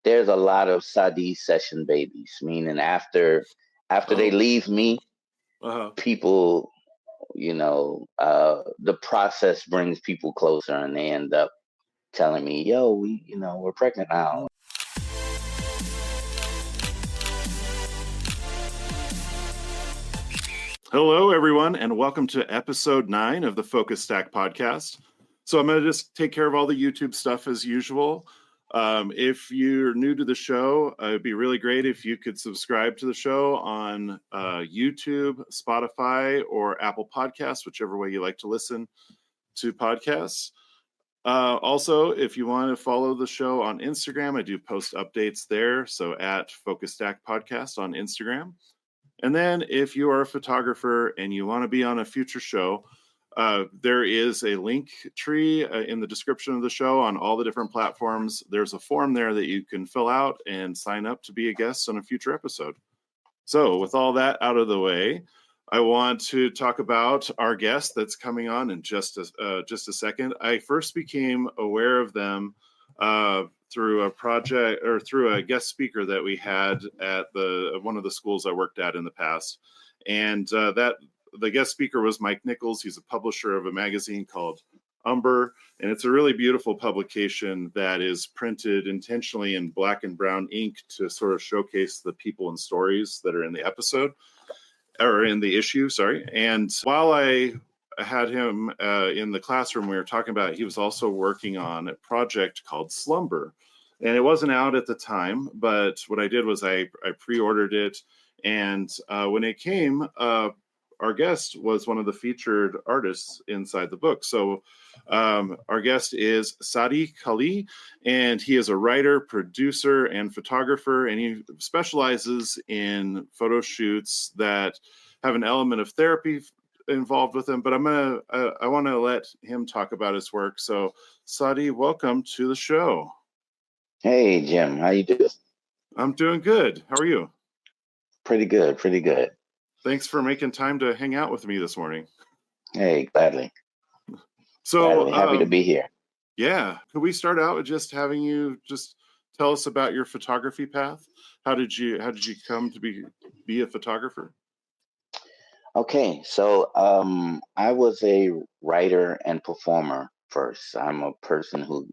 there's a lot of Saddi session babies, meaning after they Oh, leave me, uh-huh. people, the process brings people closer, and they end up telling me, "Yo, we're pregnant now." Hello, everyone, and welcome to episode 9 of the Focus Stack podcast. So I'm going to just take care of all the YouTube stuff as usual. If you're new to the show, it'd be really great if you could subscribe to the show on YouTube, Spotify, or Apple Podcasts, whichever way you like to listen to podcasts. Also, if you want to follow the show on Instagram, I do post updates there. So at Focus Stack Podcast on Instagram. And then if you are a photographer and you want to be on a future show, there is a link tree in the description of the show on all the different platforms. There's a form there that you can fill out and sign up to be a guest on a future episode. So with all that out of the way, I want to talk about our guest that's coming on in just a second. I first became aware of them through a project or through a guest speaker that we had at one of the schools I worked at in the past. And that the guest speaker was Mike Nichols. He's a publisher of a magazine called Umber, and it's a really beautiful publication that is printed intentionally in black and brown ink to sort of showcase the people and stories that are in the episode or in the issue. Sorry. And while I had him in the classroom, we were talking about it, he was also working on a project called Slumber. And it wasn't out at the time, but what I did was I pre-ordered it. And when it came, our guest was one of the featured artists inside the book. So our guest is Saddi Khali, and he is a writer, producer, and photographer, and he specializes in photo shoots that have an element of therapy involved with them. But I want to let him talk about his work. So Saddi, welcome to the show. Hey, Jim, how you doing? I'm doing good. How are you? Pretty good. Thanks for making time to hang out with me this morning. Hey, gladly. So happy to be here. Yeah. Could we start out with just having you just tell us about your photography path? How did you come to be a photographer? Okay, so I was a writer and performer first. I'm a person who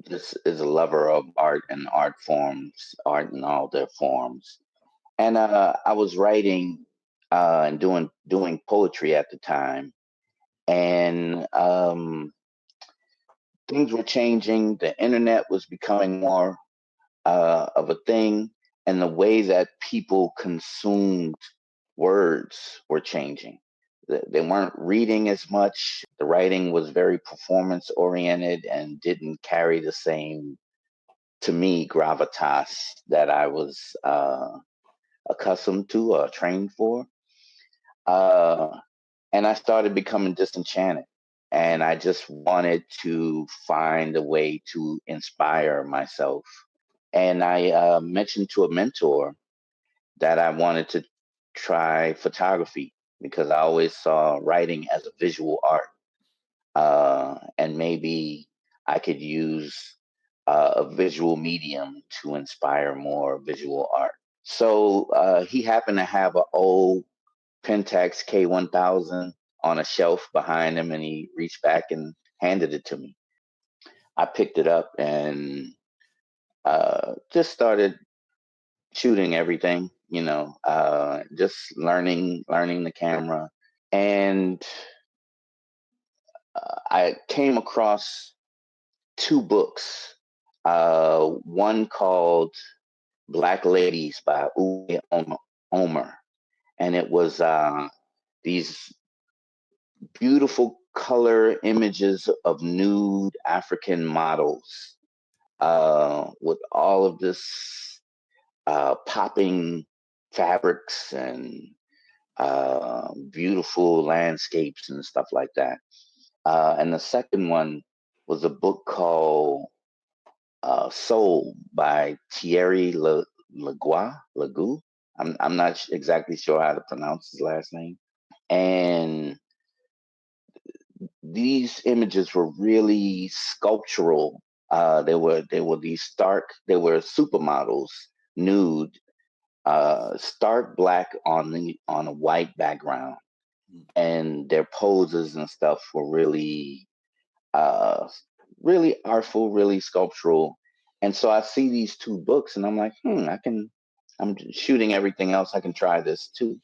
just is a lover of art and art forms, art in all their forms. And I was writing and doing poetry at the time, and things were changing. The internet was becoming more of a thing, and the way that people consumed words were changing. They weren't reading as much. The writing was very performance oriented and didn't carry the same, to me, gravitas that I was accustomed to or trained for. And I started becoming disenchanted. And I just wanted to find a way to inspire myself. And I mentioned to a mentor that I wanted to try photography because I always saw writing as a visual art. And maybe I could use a visual medium to inspire more visual art. So he happened to have an old Pentax K1000 on a shelf behind him, and he reached back and handed it to me. I picked it up and just started shooting everything, just learning the camera. And I came across 2 books. One called Black Ladies by Uwe Omer. And it was these beautiful color images of nude African models with all of this popping fabrics and beautiful landscapes and stuff like that. And the second one was a book called Soul by Thierry Legou. I'm not exactly sure how to pronounce his last name. And these images were really sculptural They were supermodels, nude, stark black on a white background, and their poses and stuff were uh, really artful, really sculptural. And so I see these two books, and I'm like, I'm shooting everything else. I can try this too.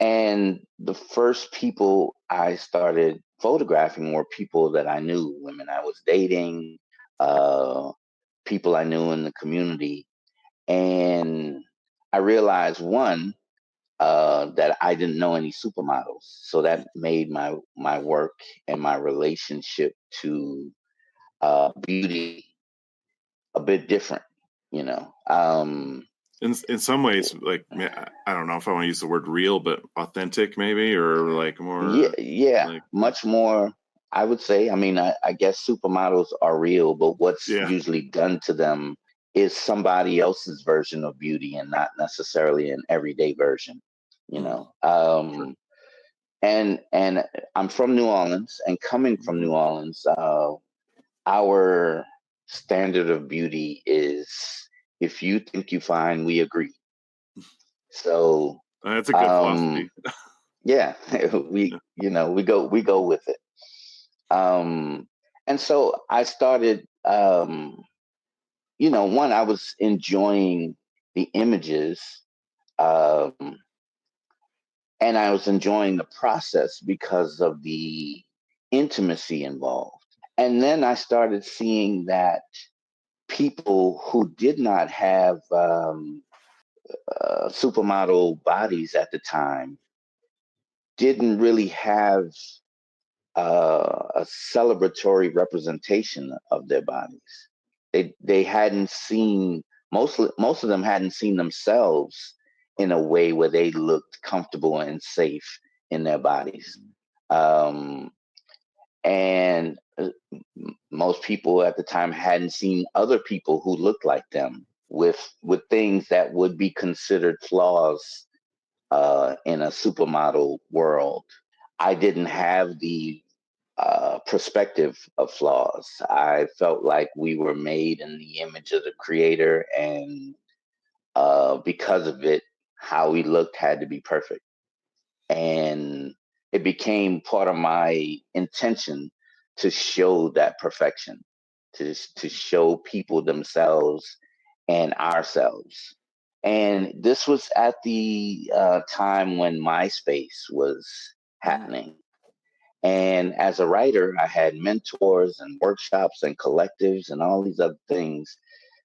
And the first people I started photographing were people that I knew, women I was dating, uh, people I knew in the community. And I realized, one, that I didn't know any supermodels. So that made my work and my relationship to beauty a bit different, you know. In some ways, like, I don't know if I want to use the word real, but authentic maybe, or like more Yeah, like, much more. I would say. I mean, I guess supermodels are real, but what's yeah. usually done to them is somebody else's version of beauty, and not necessarily an everyday version. You know. Sure. And I'm from New Orleans, and coming from New Orleans, our standard of beauty is, if you think you fine, we agree. So, That's a good philosophy. yeah, we go with it. And so I started, one, I was enjoying the images, um, and I was enjoying the process because of the intimacy involved. And then I started seeing that people who did not have supermodel bodies at the time didn't really have a celebratory representation of their bodies. They hadn't seen, most of them hadn't seen themselves in a way where they looked comfortable and safe in their bodies. Um, and most people at the time hadn't seen other people who looked like them with things that would be considered flaws in a supermodel world. I didn't have the perspective of flaws. I felt like we were made in the image of the creator, and because of it, how we looked had to be perfect. And it became part of my intention to show that perfection, to show people themselves and ourselves. And this was at the time when MySpace was happening. And as a writer, I had mentors and workshops and collectives and all these other things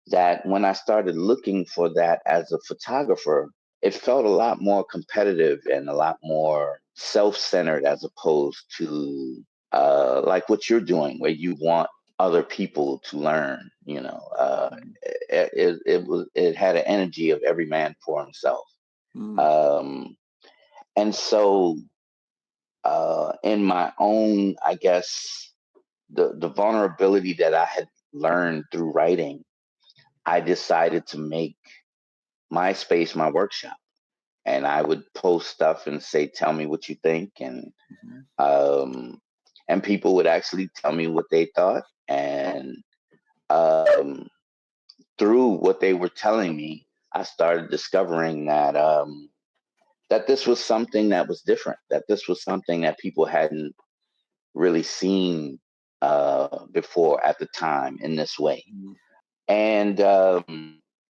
that when I started looking for that as a photographer, it felt a lot more competitive and a lot more self-centered, as opposed to like what you're doing, where you want other people to learn. It had an energy of every man for himself. Um, and so in my own, I guess, the vulnerability that I had learned through writing, I decided to make MySpace my workshop. And I would post stuff and say, "Tell me what you think," and people would actually tell me what they thought. And um, through what they were telling me, I started discovering that this was something that was different. That this was something that people hadn't really seen before at the time in this way. And there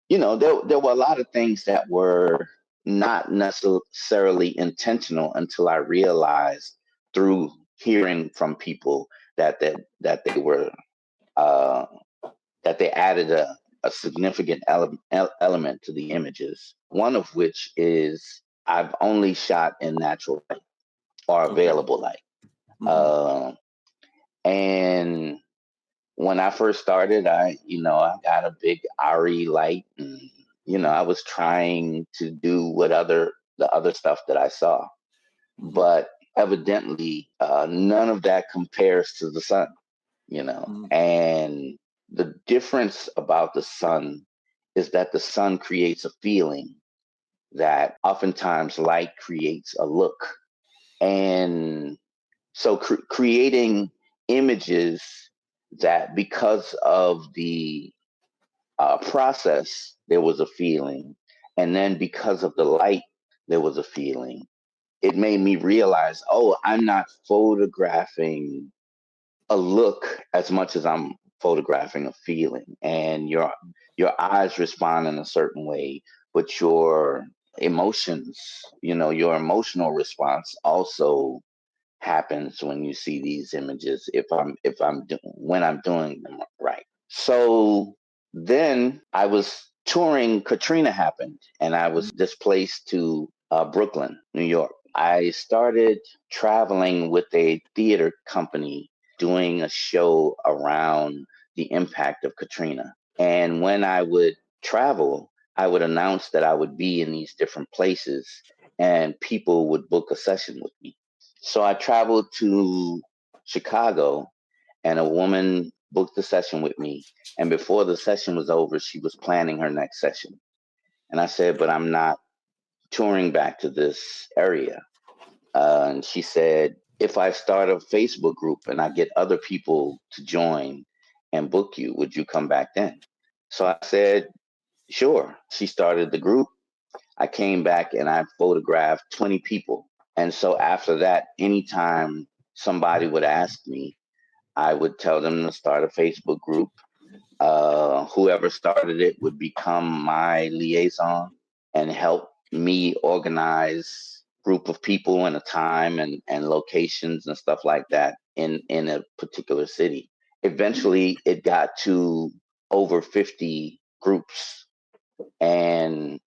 were a lot of things that were not necessarily intentional until I realized through hearing from people that they were uh, that they added a significant element to the images. One of which is I've only shot in natural light or available light. Uh, and when I first started, I got a big RE light, and I was trying to do the other stuff that I saw, but evidently, none of that compares to the sun. And the difference about the sun is that the sun creates a feeling that oftentimes light creates a look, and so creating images that because of the process, there was a feeling. And then because of the light, there was a feeling. It made me realize, oh, I'm not photographing a look as much as I'm photographing a feeling. And your eyes respond in a certain way, but your emotions, your emotional response also happens when you see these images when I'm doing them right. So then I was touring. Katrina happened, and I was displaced to Brooklyn, New York. I started traveling with a theater company doing a show around the impact of Katrina. And when I would travel, I would announce that I would be in these different places, and people would book a session with me. So I traveled to Chicago, and a woman booked the session with me. And before the session was over, she was planning her next session. And I said, but I'm not touring back to this area. And she said, if I start a Facebook group and I get other people to join and book you, would you come back then? So I said, sure. She started the group. I came back and I photographed 20 people. And so after that, anytime somebody would ask me, I would tell them to start a Facebook group. Whoever started it would become my liaison and help me organize group of people and a time and locations and stuff like that in a particular city. Eventually, it got to over 50 groups, and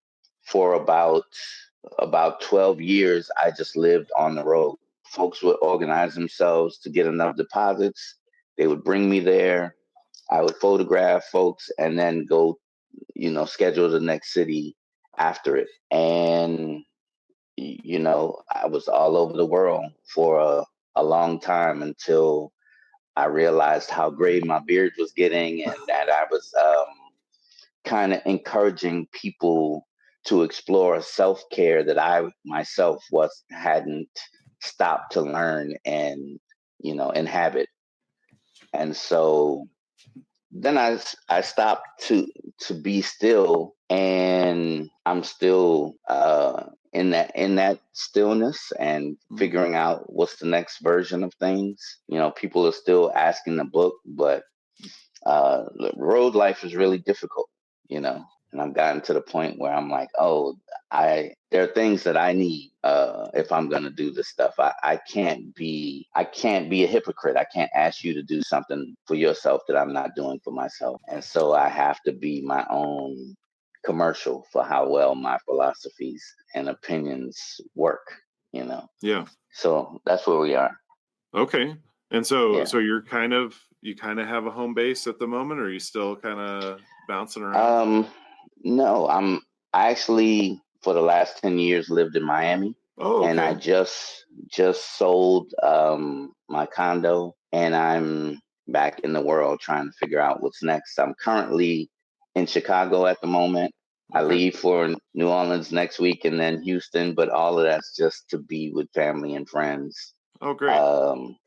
for about 12 years, I just lived on the road. Folks would organize themselves to get enough deposits. They would bring me there. I would photograph folks and then go, schedule the next city after it. And, I was all over the world for a long time until I realized how gray my beard was getting and that I was kind of encouraging people to explore a self-care that I myself hadn't stopped to learn and inhabit. And so then I stopped to be still, and I'm still in that stillness and figuring out what's the next version of things. People are still asking the book, but road life is really difficult, and I've gotten to the point where I'm like, oh, there are things that I need if I'm gonna do this stuff. I can't be a hypocrite. I can't ask you to do something for yourself that I'm not doing for myself. And so I have to be my own commercial for how well my philosophies and opinions work, Yeah. So that's where we are. Okay. And so Yeah. so you kind of have a home base at the moment, or are you still kind of bouncing around? No, I actually for the last 10 years lived in Miami, Oh, and I okay. just sold my condo, and I'm back in the world trying to figure out what's next. I'm currently in Chicago at the moment. I Okay. leave for New Orleans next week and then Houston, but all of that's just to be with family and friends. Oh, great. Um,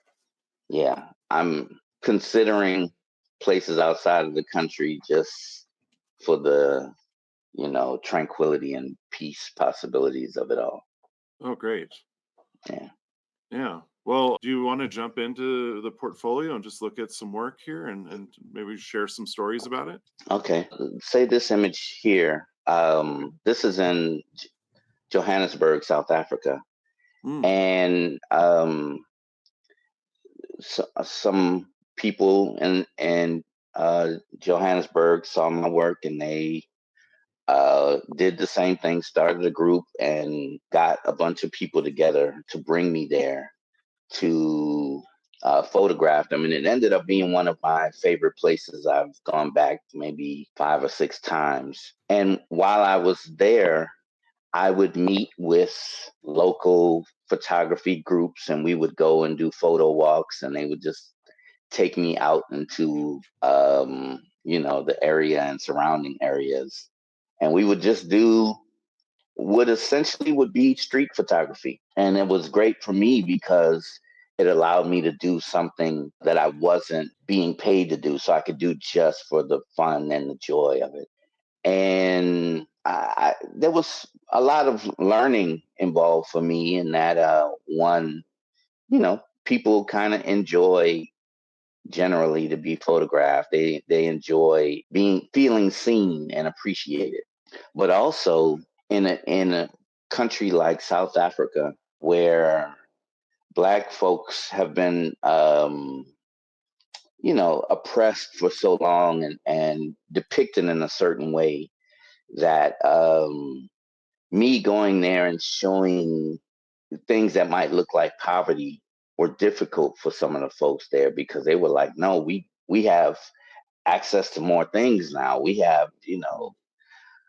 yeah, I'm considering places outside of the country just for the tranquility and peace possibilities of it all. Oh, great. Yeah. Yeah. Well, do you want to jump into the portfolio and just look at some work here and maybe share some stories about it? Okay. Say this image here. This is in Johannesburg, South Africa, Mm, and some people in Johannesburg saw my work, and they did the same thing, started a group, and got a bunch of people together to bring me there to photograph them. And it ended up being one of my favorite places. I've gone back maybe 5 or 6 times. And while I was there, I would meet with local photography groups, and we would go and do photo walks, and they would just take me out into the area and surrounding areas, and we would just do what essentially would be street photography. And it was great for me because It allowed me to do something that I wasn't being paid to do, so I could do just for the fun and the joy of it. And there was a lot of learning involved for me in that. One, people kind of enjoy generally to be photographed. They enjoy feeling seen and appreciated. But also in a country like South Africa, where Black folks have been oppressed for so long and depicted in a certain way, that me going there and showing things that might look like poverty were difficult for some of the folks there, because they were like, no, we have access to more things now. We have,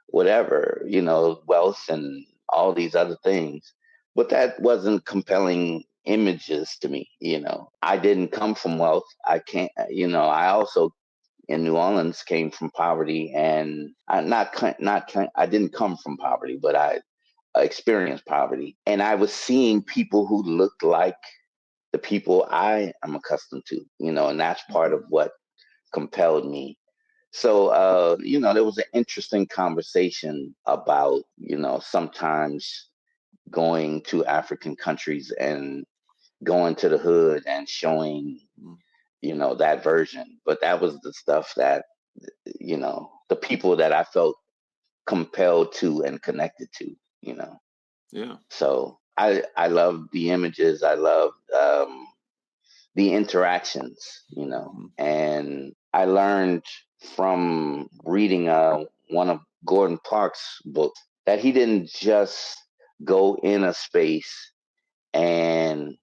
whatever, wealth and all these other things. But that wasn't compelling images to me. I didn't come from wealth. I can't, I also in New Orleans came from poverty, and I didn't come from poverty, but I experienced poverty, and I was seeing people who looked like the people I am accustomed to, and that's part of what compelled me. So, there was an interesting conversation about, sometimes going to African countries and going to the hood and showing, that version. But that was the stuff that, the people that I felt compelled to and connected to, Yeah. So I love the images. I love the interactions, and I learned from reading one of Gordon Parks' books that he didn't just go in a space and,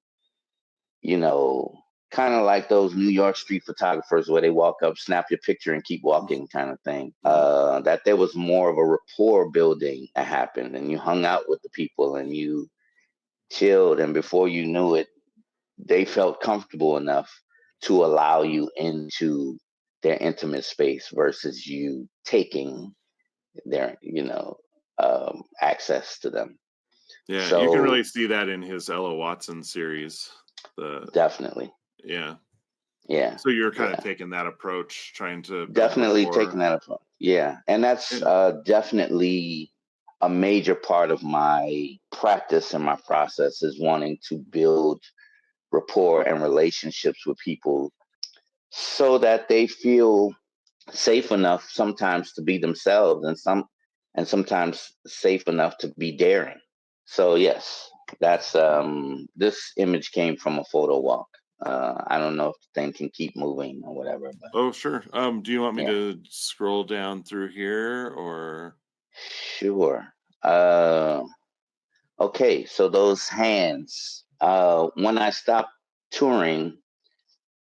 kind of like those New York street photographers where they walk up, snap your picture, and keep walking kind of thing. That there was more of a rapport building that happened, and you hung out with the people and you chilled, and before you knew it, they felt comfortable enough to allow you into their intimate space versus you taking their, access to them. Yeah, you can So really see that in his Ella Watson series. definitely. Yeah. Yeah. So you're kind Yeah. of taking that approach, trying to build Definitely rapport. taking that approach. Yeah. And that's definitely a major part of my practice and my process, is wanting to build rapport and relationships with people so that they feel safe enough sometimes to be themselves, and sometimes safe enough to be daring. So yes, that's this image came from a photo walk. I don't know if the thing can keep moving or whatever, but Oh, sure. Do you want me yeah, to scroll down through here, or? sure. Okay, so those hands. When I stopped touring,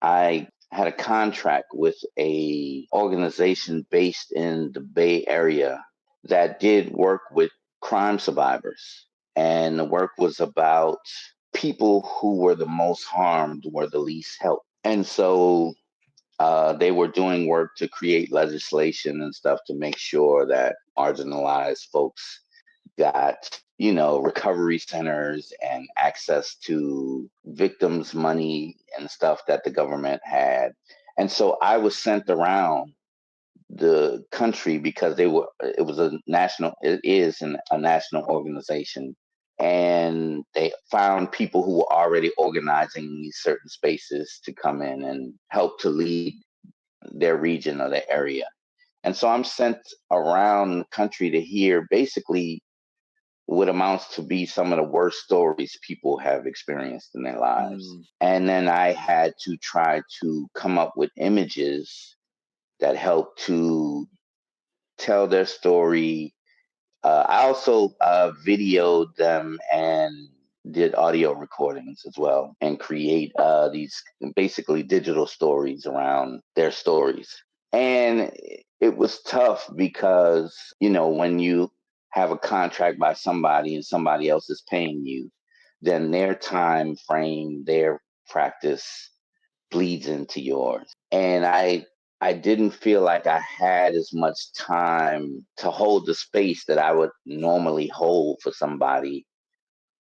I had a contract with a organization based in the Bay Area that did work with crime survivors. And the work was about people who were the most harmed, were the least helped. And so they were doing work to create legislation and stuff to make sure that marginalized folks got, recovery centers and access to victims' money and stuff that the government had. And so I was sent around the country because it was a national, it is a national organization. And they found people who were already organizing these certain spaces to come in and help to lead their region or their area. And so I'm sent around the country to hear basically what amounts to be some of the worst stories people have experienced in their lives. And then I had to try to come up with images that help to tell their story. I also videoed them and did audio recordings as well, and create these basically digital stories around their stories. And it was tough because, when you have a contract by somebody and somebody else is paying you, then their time frame, their practice bleeds into yours. And I didn't feel like I had as much time to hold the space that I would normally hold for somebody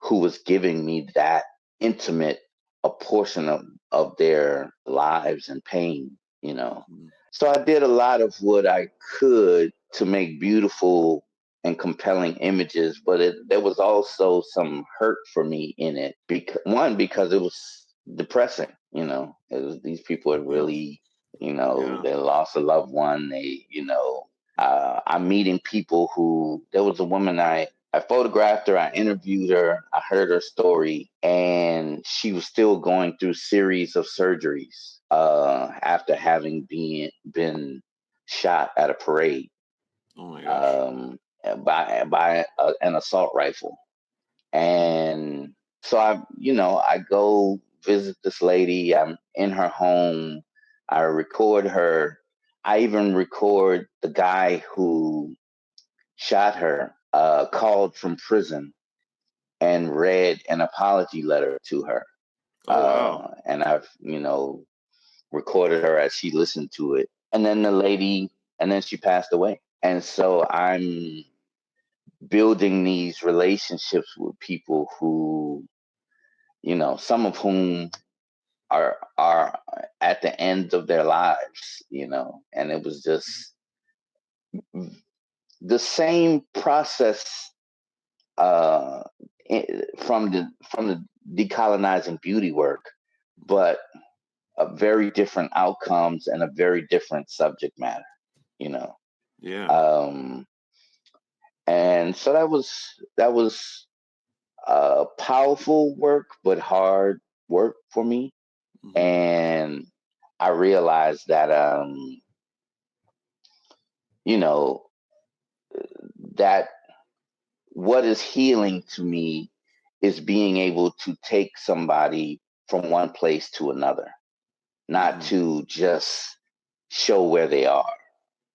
who was giving me that intimate a portion of their lives and pain, you know. Mhm. So I did a lot of what I could to make beautiful and compelling images, but there was also some hurt for me in it. Because it was depressing, you know. These people had Yeah. really, you know, Yeah. they lost a loved one. I'm meeting people who, there was a woman I photographed her, I interviewed her, I heard her story, and she was still going through series of surgeries after having been shot at a parade Oh my gosh. um, by an assault rifle. Mm. And so I go visit this lady. I'm in her home. I record her. I even record the guy who shot her, called from prison and read an apology letter to her. Oh wow. And I've, recorded her as she listened to it. And then she passed away. And so I'm building these relationships with people who, some of whom are at the end of their lives, and it was just the same process uh, from the decolonizing beauty work, but a very different outcomes and a very different subject matter, you know. Yeah. Um, and so that was powerful work, but hard work for me. Hmm. And I realized that you know that what is healing to me is being able to take somebody from one place to another, not Hmm. to just show where they are,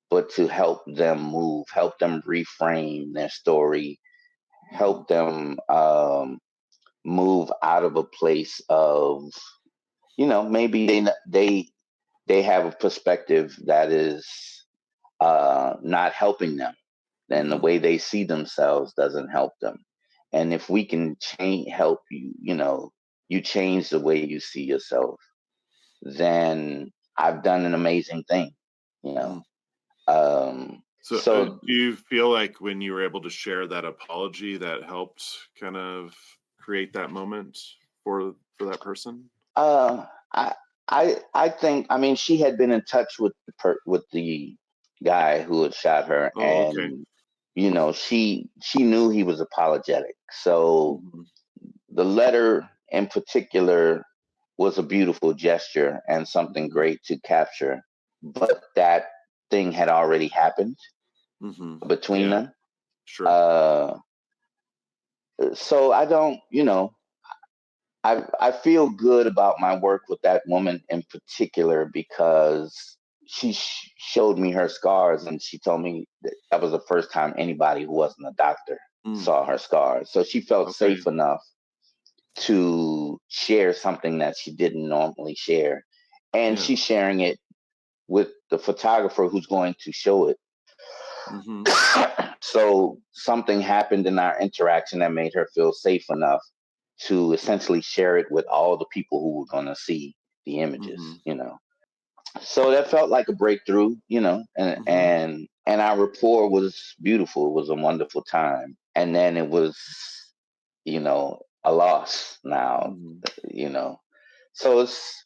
but to help them move, help them reframe their story, Hmm. help them move out of a place of, maybe they have a perspective that is not helping them, and the Hmm. way they see themselves doesn't help them. And if we can help you, you change the way you see yourself, then I've done an amazing thing, you know. Hmm. So, So do you feel like when you were able to share that apology, that helped kind of create that moment for that person? uh, I I think, I mean, she had been in touch with with the guy who had shot her, Oh, okay. and she knew he was apologetic. So Hmm. the letter in particular was a beautiful gesture and something Hmm. great to capture, but that thing had already happened Hmm. between Yeah. them. Sure. Uh, so I don't, I feel good about my work with that woman in particular because she showed me her scars, and she told me that was the first time anybody who wasn't a doctor Mm. saw her scars. So she felt Okay. safe enough to share something that she didn't normally share. And Yeah. she's sharing it with the photographer who's going to show it. Hmm. So something happened in our interaction that made her feel safe enough to essentially share it with all the people who were going to see the Hmm. images. So that felt like a breakthrough, and Hmm. and our rapport was beautiful. It was a wonderful time. And then it was, a loss now, Hmm. you know. So it's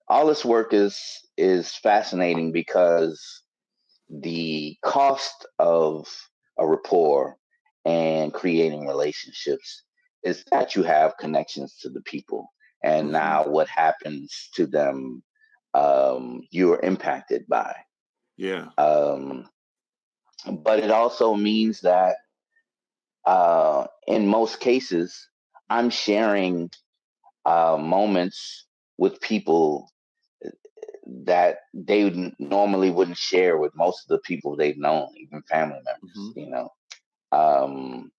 all this work is fascinating because the cost of a rapport and creating relationships is that you have connections to the people, and Hmm. now what happens to them, you're impacted by. Yeah. um, but it also means that in most cases I'm sharing moments with people that they normally wouldn't share with most of the people they've known, even family Hmm. members. Um,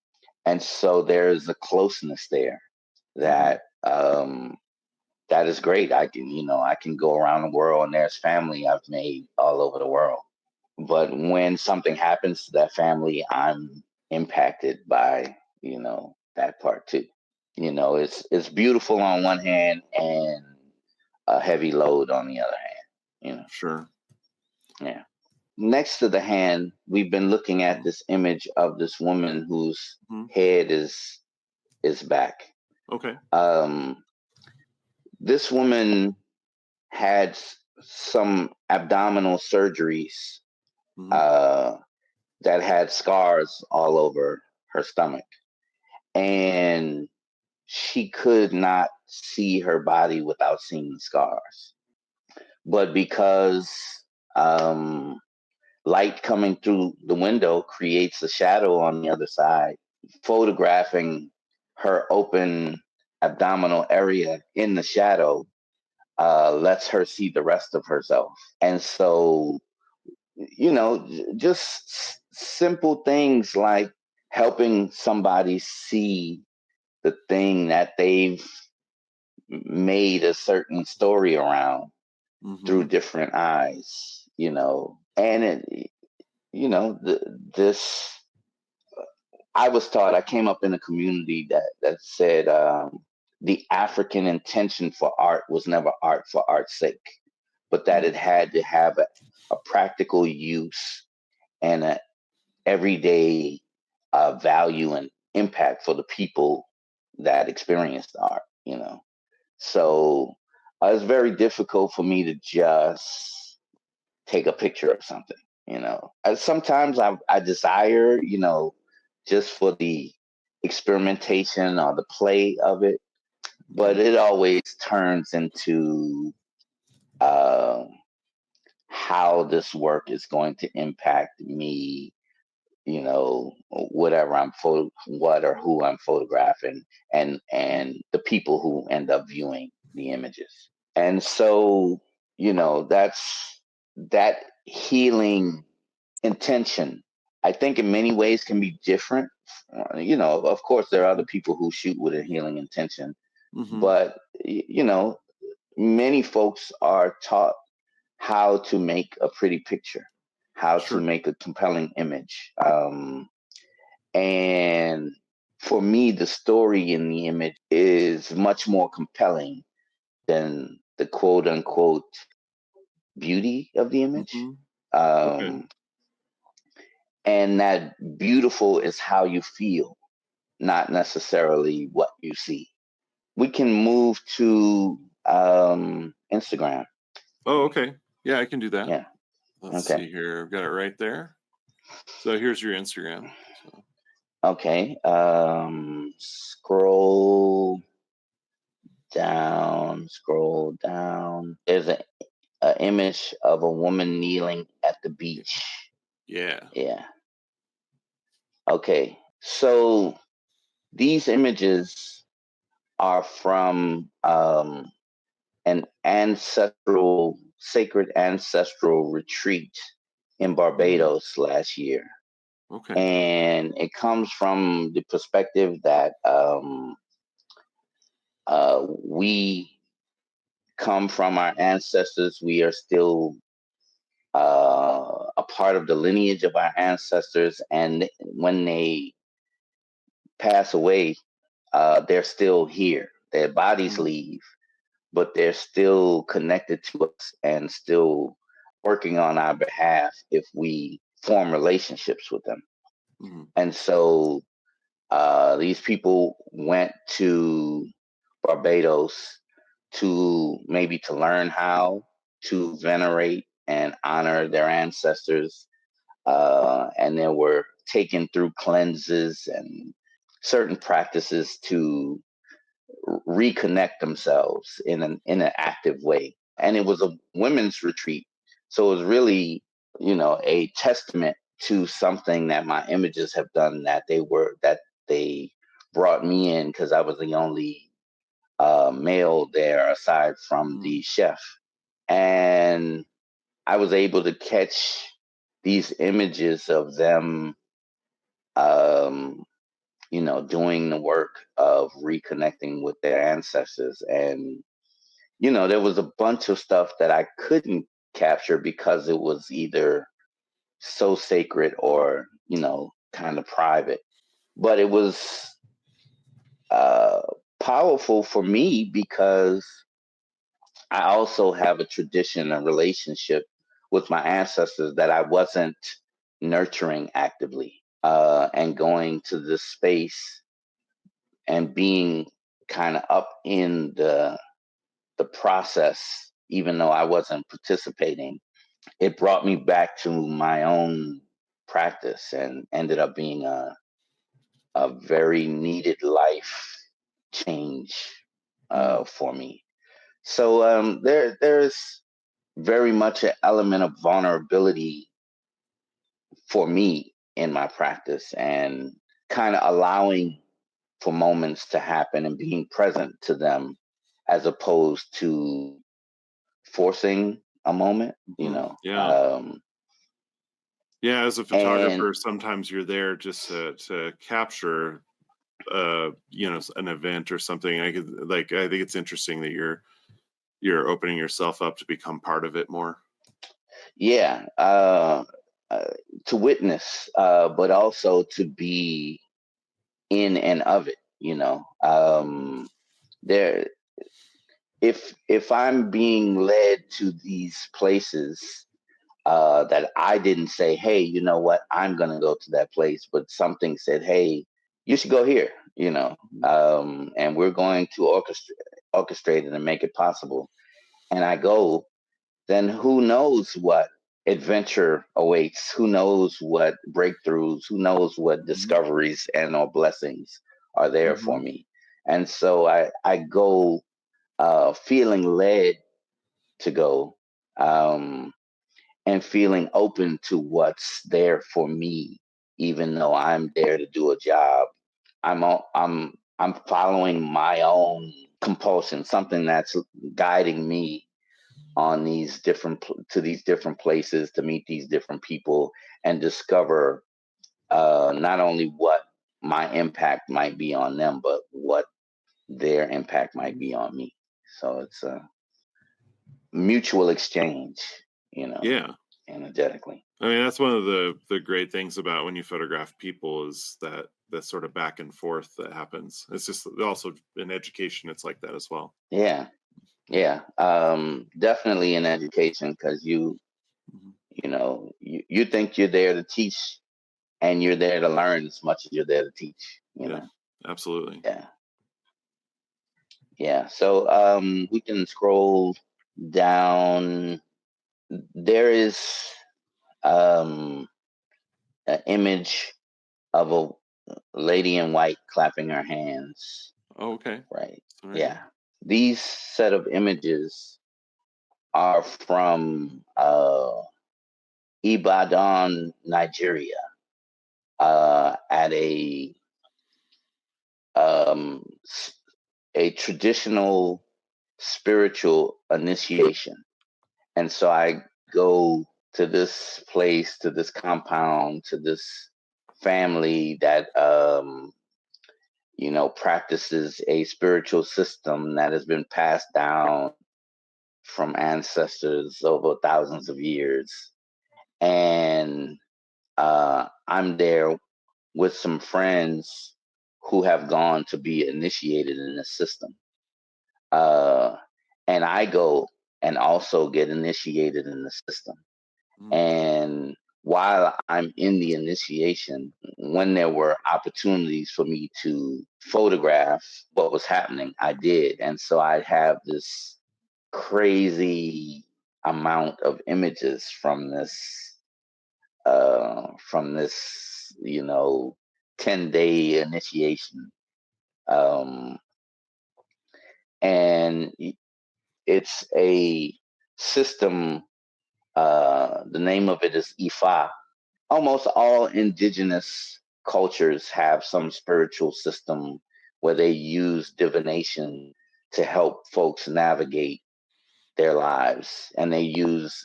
and so there's a closeness there Hmm. that that is great. I can go around the world, and there's family I've made all over the world. But when something happens to that family, I'm impacted by that part too. It's beautiful on one hand and a heavy load on the other hand. Sure. Yeah. Next to the hand, we've been looking at this image of this woman whose head is back. Okay. This woman had some abdominal surgeries that had scars all over her stomach, and she could not see her body without seeing scars. But because light coming through the window creates a shadow on the other side, photographing her open abdominal area in the shadow lets her see the rest of herself. And so, just simple things like helping somebody see the thing that they've made a certain story around through different eyes, and this, I was taught, I came up in a community that said the African intention for art was never art for art's sake, but that it had to have a practical use and an everyday value and impact for the people that experienced art. So it's very difficult for me to just take a picture of something. Sometimes I desire, just for the experimentation or the play of it, but it always turns into how this work is going to impact me, whatever what or who I'm photographing, and the people who end up viewing the images. And so, that's that healing intention, I think in many ways can be different. Of course, there are other people who shoot with a healing intention, but, many folks are taught how to make a pretty picture, how to make a compelling image. And for me, the story in the image is much more compelling than the quote unquote beauty of the image. And that beautiful is how you feel, not necessarily what you see. We can move to Instagram. Oh, okay. Yeah, I can do that. Yeah. Let's see here. I've got it right there. So here's your Instagram. So. Okay. Scroll down. There's an image of a woman kneeling at the beach. Yeah. Yeah. Okay. So these images are from an sacred ancestral retreat in Barbados last year. Okay. And it comes from the perspective that we come from our ancestors. We are still a part of the lineage of our ancestors. And when they pass away, they're still here. Their bodies leave, but they're still connected to us and still working on our behalf if we form relationships with them. And so these people went to Barbados to learn how to venerate and honor their ancestors. And they were taken through cleanses and certain practices to reconnect themselves in an active way. And it was a women's retreat. So it was really, a testament to something that my images have done, that they brought me in because I was the only male there aside from the chef. And I was able to catch these images of them, doing the work of reconnecting with their ancestors. And, there was a bunch of stuff that I couldn't capture because it was either so sacred or, kind of private. But it was powerful for me because I also have a tradition and relationship with my ancestors that I wasn't nurturing actively. And going to this space and being kind of up in the process, even though I wasn't participating, it brought me back to my own practice and ended up being a very needed life change for me. So there's very much an element of vulnerability for me in my practice, and kind of allowing for moments to happen and being present to them as opposed to forcing a moment, Yeah. Yeah, as a and photographer, sometimes you're there just to capture an event or something. I think it's interesting that you're opening yourself up to become part of it more. yeah, to witness, but also to be in and of it, there, if I'm being led to these places, that I didn't say, hey, you know what, I'm going to go to that place, but something said, hey, you should go here, and we're going to orchestrate it and make it possible. And I go, then who knows what adventure awaits? Who knows what breakthroughs? Who knows what discoveries and or blessings are there for me? And so I go feeling led to go. And feeling open to what's there for me, even though I'm there to do a job. I'm following my own compulsion, something that's guiding me on these different places to meet these different people and discover not only what my impact might be on them, but what their impact might be on me. So it's a mutual exchange, Yeah. energetically. I mean, that's one of the great things about when you photograph people is that sort of back and forth that happens. It's just also in education, it's like that as well. Yeah. Yeah. Definitely in education, because you think you're there to teach, and you're there to learn as much as you're there to teach, Yeah, absolutely. Yeah. Yeah. So we can scroll down. There is an image of a lady in white clapping her hands. Oh, okay. Right. Right. Yeah. These set of images are from Ibadan, Nigeria, at um, a traditional spiritual initiation. And so I go to this place, to this compound, to this family that practices a spiritual system that has been passed down from ancestors over thousands of years. And I'm there with some friends who have gone to be initiated in the system. Uh, and I go and also get initiated in the system. And while I'm in the initiation, when there were opportunities for me to photograph what was happening, I did. And so I have this crazy amount of images from this 10-day initiation. Um, and it's a system. The name of it is Ifa. Almost all indigenous cultures have some spiritual system where they use divination to help folks navigate their lives, and they use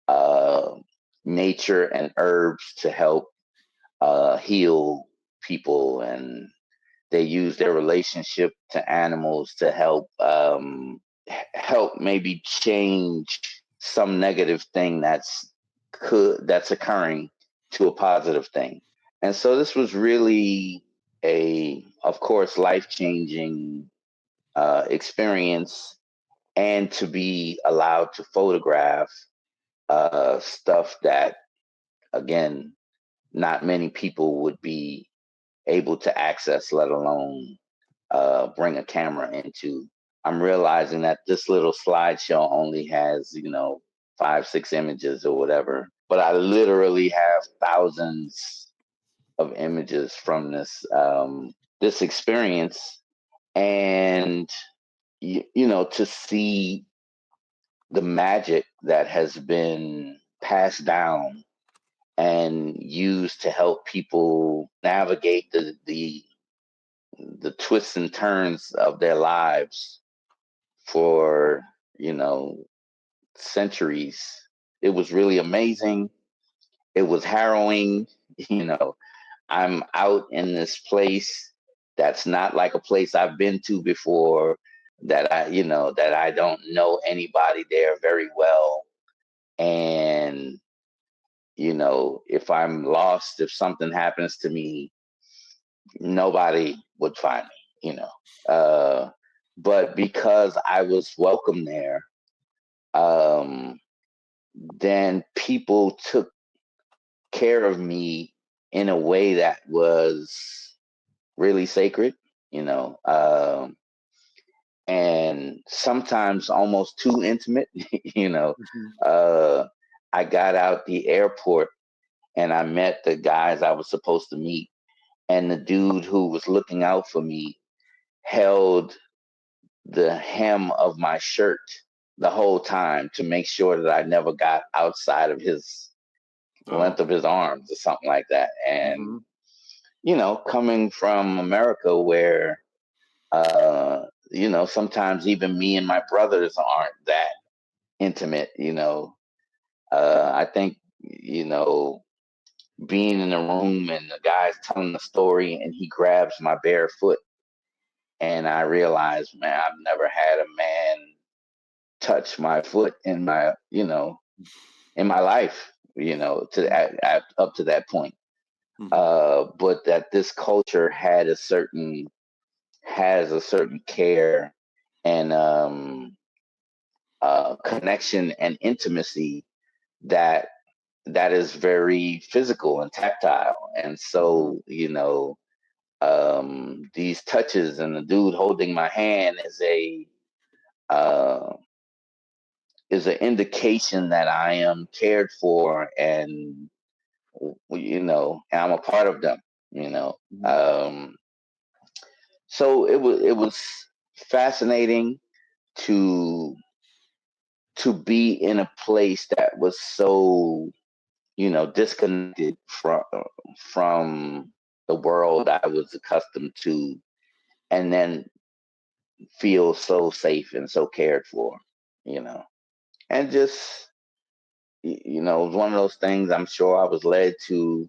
uh, nature and herbs to help heal people, and they use their relationship to animals to help maybe change some negative thing that's occurring to a positive thing. And so this was really of course, life-changing experience, and to be allowed to photograph stuff that, again, not many people would be able to access, let alone bring a camera into. I'm realizing that this little slideshow only has, 5, 6 images or whatever, but I literally have thousands of images from this experience, and to see the magic that has been passed down and used to help people navigate the twists and turns of their lives for, centuries. It was really amazing. It was harrowing. You know, I'm out in this place that's not like a place I've been to before, that I don't know anybody there very well. And, if I'm lost, if something happens to me, nobody would find me, but because I was welcome there, um, then people took care of me in a way that was really sacred, you know, um, and sometimes almost too intimate. you know. Mhm. Uh, I got out the airport and I met the guys I was supposed to meet, and the dude who was looking out for me held the hem of my shirt the whole time to make sure that I never got outside of his Oh. length of his arms or something like that. And, Mhm. coming from America where, sometimes even me and my brothers aren't that intimate, I think, being in a room and the guy's telling the story and he grabs my bare foot, and I realize, man, I've never had a man touch my foot in my life, up to that point. Mhm. But that this culture has a certain care and connection and intimacy that is very physical and tactile. And Mhm. so, these touches and the dude holding my hand uh, is an indication that I am cared for, and and I'm a part of them. You know, Mhm. um, so it was fascinating to be in a place that was so disconnected from the world I was accustomed to, and then feel so safe and so cared for. You know, and just it was one of those things. I'm sure I was led to.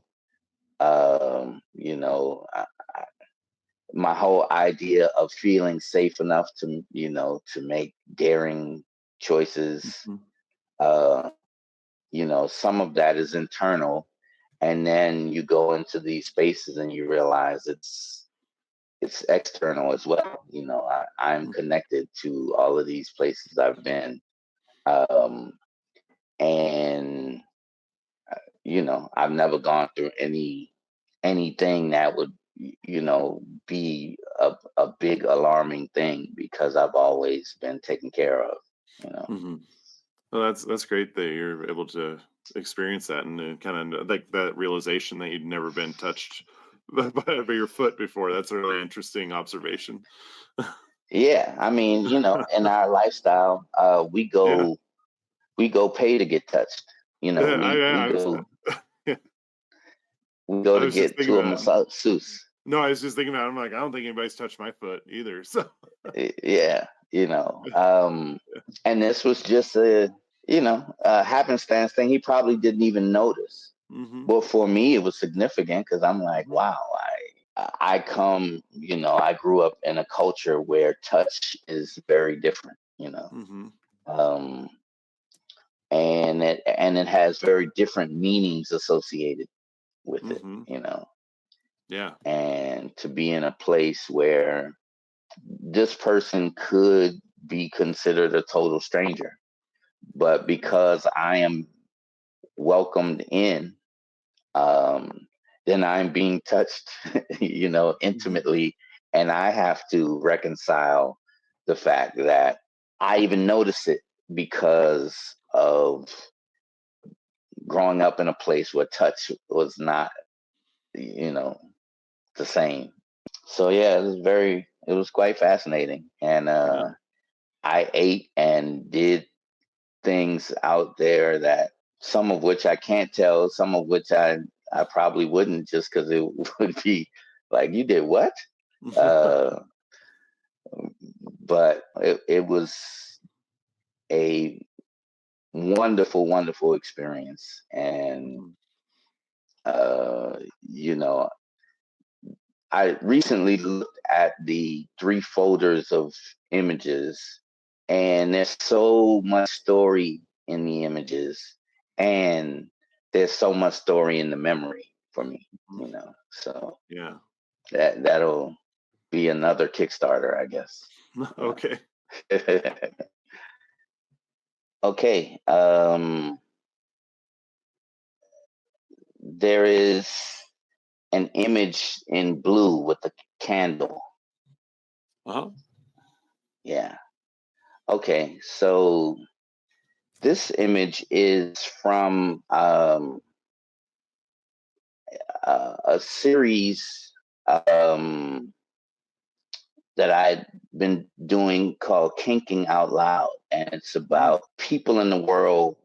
My whole idea of feeling safe enough to make daring choices. Mhm. uh some of that is internal, and then you go into these spaces and you realize it's external as well. I'm Mhm. connected to all of these places I've been, um and I've never gone through anything that would be a big alarming thing, because I've always been taken care of. you know Mhm. Well, that's great that you're able to experience that and kind of like that realization that you'd never been touched by your foot before. That's a really interesting observation. yeah, I mean, in our lifestyle, Yeah. we go pay to get touched. Yeah. We go Yeah, I to was just get thinking to a about. masseuse. No, I was just thinking about. I'm like, I don't think anybody's touched my foot either. So. Yeah, and this was just a happenstance thing. He probably didn't even notice. Hmm. But for me, it was significant, because I'm like, Hmm. wow, I grew up in a culture where touch is very different, Hmm. um, and it has very different meanings associated with it, Hmm. Yeah. and to be in a place where this person could be considered a total stranger, but because I am welcomed in, um, then I'm being touched, intimately, and I have to reconcile the fact that I even notice it because of growing up in a place where touch was not, the same. So yeah, it was quite fascinating. And Yeah. I ate and did things out there that some of which I can't tell, some of which I probably wouldn't, just because it would be like, you did what? Uh, but it was a wonderful, wonderful experience. And, uh, you know, I recently looked at the 3 folders of images, and there's so much story in the images, and there's so much story in the memory for me, So Yeah. that'll be another Kickstarter, I guess. Okay. Okay. There is an image in blue with a candle. Uh-huh. Yeah. Okay. So this image is from a series um, that I'd been doing called Kinking Out Loud. And it's about people in the world,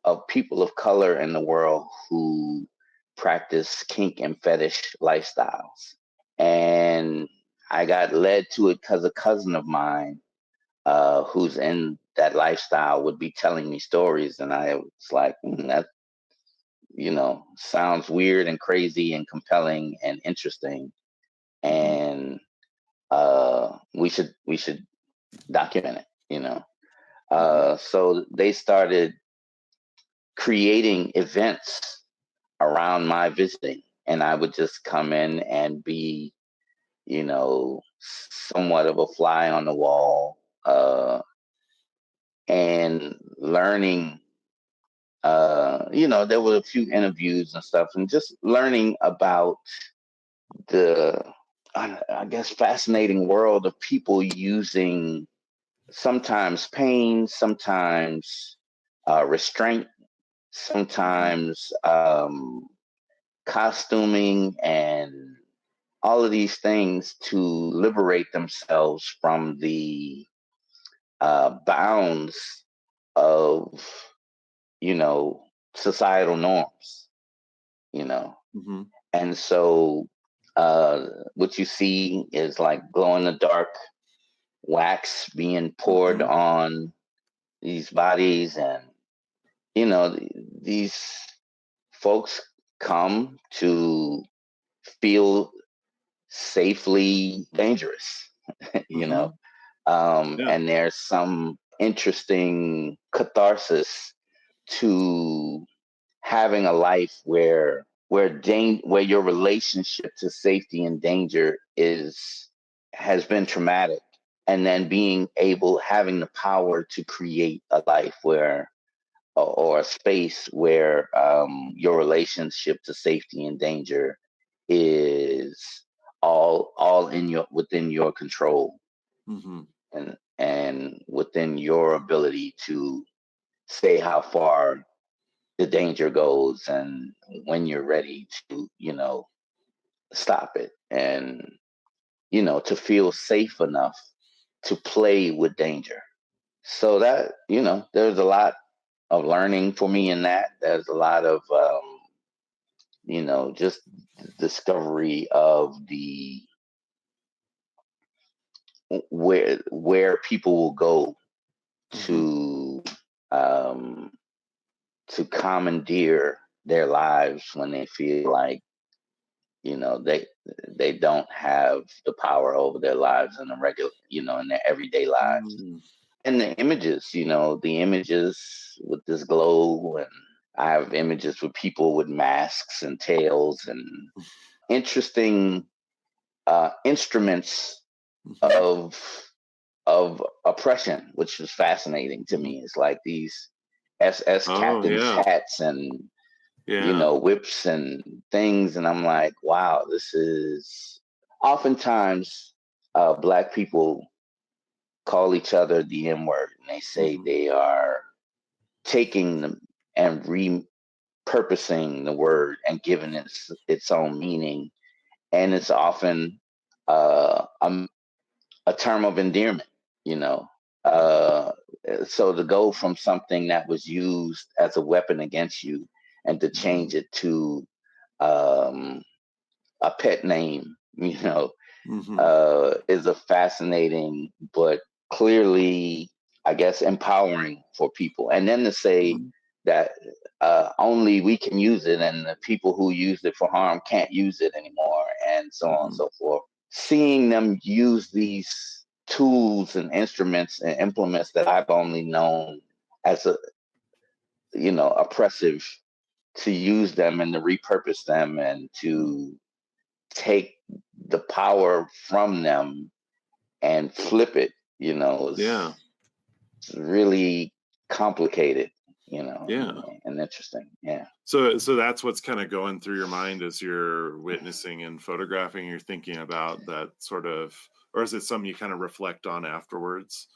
of people of color in the world who practice kink and fetish lifestyles. And I got led to it because a cousin of mine who's in that lifestyle would be telling me stories. And I was like, that, sounds weird and crazy and compelling and interesting. And we should document it. So they started creating events around my visiting, and I would just come in and be, somewhat of a fly on the wall, and learning. There were a few interviews and stuff, and just learning about the, I guess, fascinating world of people using sometimes pain, sometimes restraint, sometimes costuming, and all of these things to liberate themselves from the bounds of, you know, societal norms, you know. Mm-hmm. And so what you see is like glow in the dark wax being poured Mm-hmm. on these bodies, and these folks come to feel safely dangerous. you Mm-hmm. know Yeah. and there's some interesting catharsis to having a life where your relationship to safety and danger has been traumatic, and then having the power to create a life where, or a space where, your relationship to safety and danger is all within your control, Mm-hmm. and within your ability to say how far the danger goes, and when you're ready to, stop it, and, to feel safe enough to play with danger. So that, there's a lot of learning for me in that. There's a lot of, just discovery of the where people will go Mm-hmm. to, um, commandeer their lives when they feel like, they don't have the power over their lives in the regular, in their everyday lives. Mm-hmm. And the images with this glow, and I have images with people with masks and tails, and interesting instruments Mhm. of oppression, which was fascinating to Mhm. me. It's like these SS Oh, captains' yeah. hats and Yeah. whips and things, and I'm like, wow, this is oftentimes Black people call each other the N word, and they say Mhm. they are taking them and repurposing the word and giving it its own meaning, and it's often uh, a, a term of endearment, you know. Uh, so to go from something that was used as a weapon against you and to Mhm. change it to um, a pet name, Mhm. is a fascinating but clearly, I guess, empowering for people. And then to say Mhm. that only we can use it and the people who used it for harm can't use it anymore, and so on and Mhm. so forth. Seeing them use these tools and instruments and implements that I've only known as oppressive, to use them and to repurpose them and Mhm. to take the power from them and flip it, Yeah. is really complicated, Yeah. and interesting. Yeah. So that's what's kind of going through your mind as you're witnessing and photographing. You're thinking about that sort of, or is it something you kind of reflect on afterwards?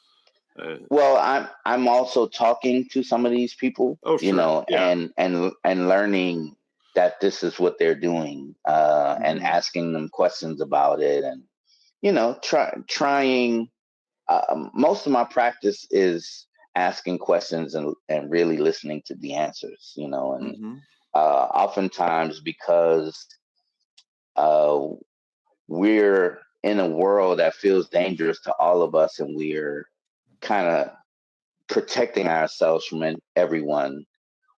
Well, I'm also talking to some of these people, Oh, sure. Yeah. and learning that this is what they're doing, and Mhm. asking them questions about it, and trying. Most of my practice is asking questions and really listening to the answers, and Mhm. oftentimes because uh, we're in a world that feels dangerous to all of us, and we're kind of protecting ourselves from everyone.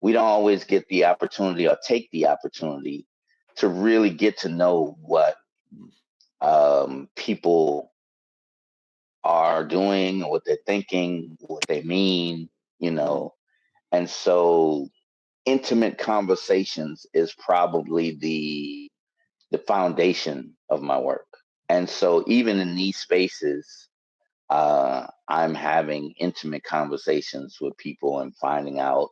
We don't always get the opportunity or take the opportunity to really get to know what Mhm. people are doing, what they're thinking, what they mean, you Mhm. know. And so intimate conversations is probably the foundation of my work. And so even in these spaces, I'm having intimate conversations with people and finding out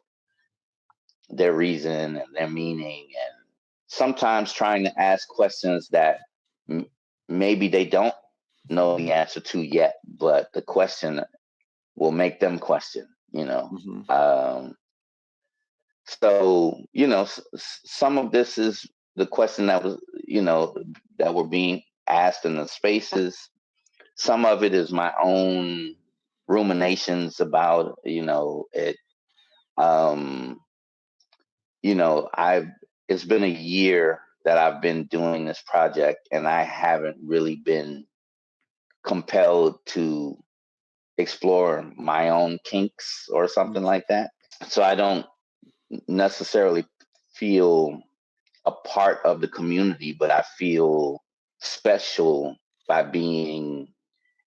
their reason and their meaning, and sometimes trying to ask questions that m- maybe they don't know the answer to yet, but the question will make them question, Mhm. so some of this is the question that was, that were being asked in the spaces. Some of it is my own ruminations about, it. um I've It's been a year that I've been doing this project, and I haven't really been compelled to explore my own kinks or something Mhm. like that. So I don't necessarily feel a part of the community, but I feel special by being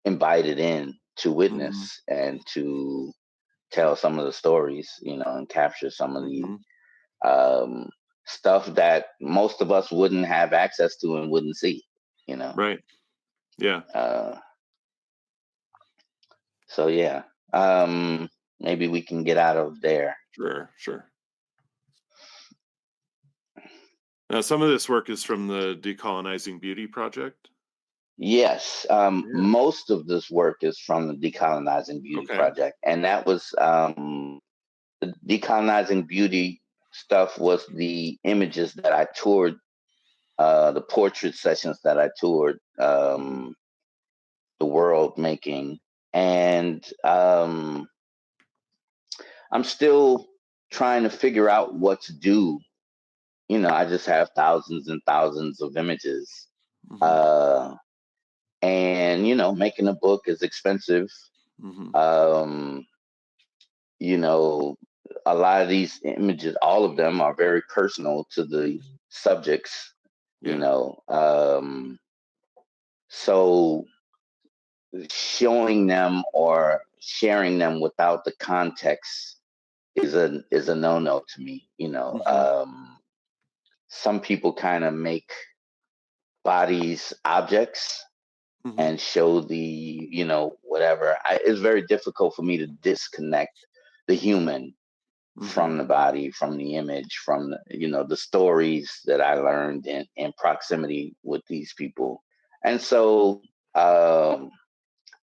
invited in to Mhm. witness and to tell some of the stories, and capture some of the Mhm. um, stuff that most of us wouldn't have access to and wouldn't see, you know. Right. Yeah. Uh, so yeah, um, maybe we can get out of there. Sure. Sure. Now, some of this work is from the Decolonizing Beauty project. Yes, Yeah. most of this work is from the Decolonizing Beauty Okay. Project, and that was the Decolonizing Beauty stuff was the images that I toured, the portrait sessions that I toured, Mhm. the world making, and I'm still trying to figure out what to do. I just have thousands and thousands of images. Mhm. Uh, and, making a book is expensive. Mhm. Um, you know, a lot of these images, all of them are very personal to the subjects, you Yeah. know. So showing them or sharing them without the context is a no-no to me. Mhm. Some people kind of make body's objects and show the, whatever. It's very difficult for me to disconnect the human from the body, from the image, from the stories that I learned in proximity with these people. And so I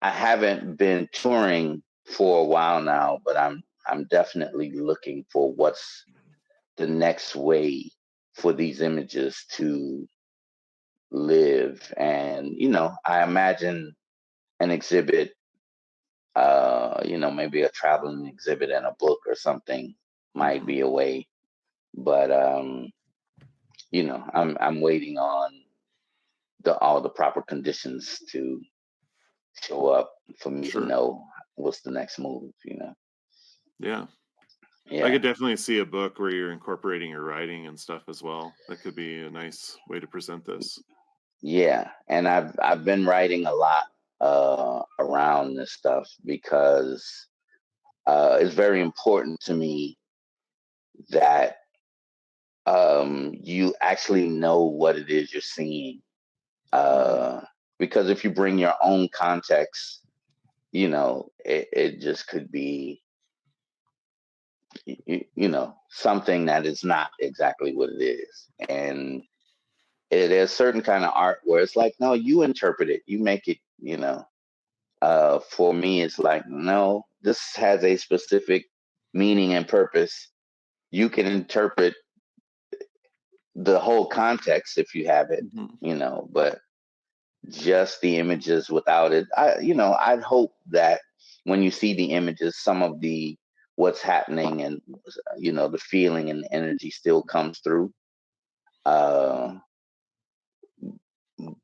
haven't been touring for a while now, but I'm definitely looking for what's the next way for these images to live. And I imagine an exhibit, maybe a traveling exhibit and a book or something might be a way. But I'm waiting on all the proper conditions to show up for me to know what's the next move. Yeah. Yeah. I could definitely see a book where you're incorporating your writing and stuff as well. That could be a nice way to present this. Yeah, and I've been writing a lot around this stuff because it's very important to me that you actually know what it is you're seeing. Because if you bring your own context, it just could be, something that is not exactly what it is. And there's certain kind of art where it's like, no, you interpret it, you make it, for me, it's like, no, this has a specific meaning and purpose. You can interpret the whole context if you have it, but just the images without it. I'd hope that when you see the images, some of what's happening and, the feeling and the energy still comes through.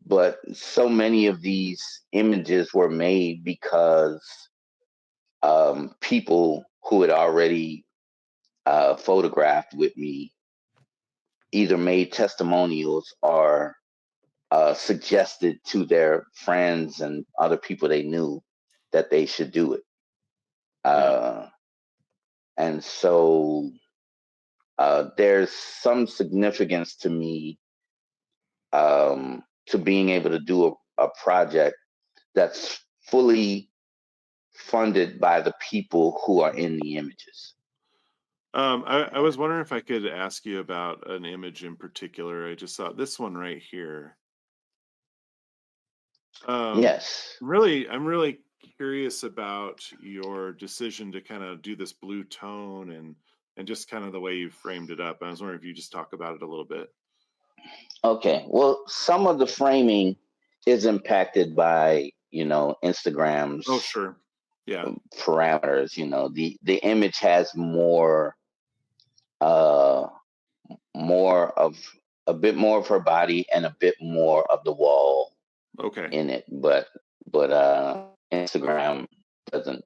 But so many of these images were made because people who had already photographed with me either made testimonials or suggested to their friends and other people they knew that they should do it. And so there's some significance to me to being able to do a project that's fully funded by the people who are in the images. I was wondering if I could ask you about an image in particular. I just saw this one right here. Yes. I'm really curious about your decision to kind of do this blue tone and just kind of the way you framed it up. I was wondering if you just talk about it a little bit. Okay. Well, some of the framing is impacted by, Instagram's parameters. The image has more of a bit more of her body and a bit more of the wall in it. But Instagram doesn't,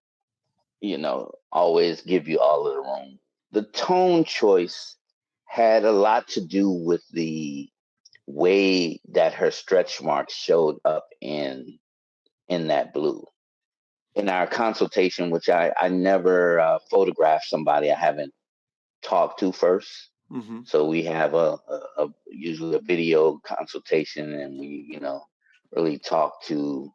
always give you all of the room. The tone choice had a lot to do with the way that her stretch marks showed up in that blue. In our consultation, which I never photograph somebody I haven't talked to first. So we have usually a video consultation, and we really talk to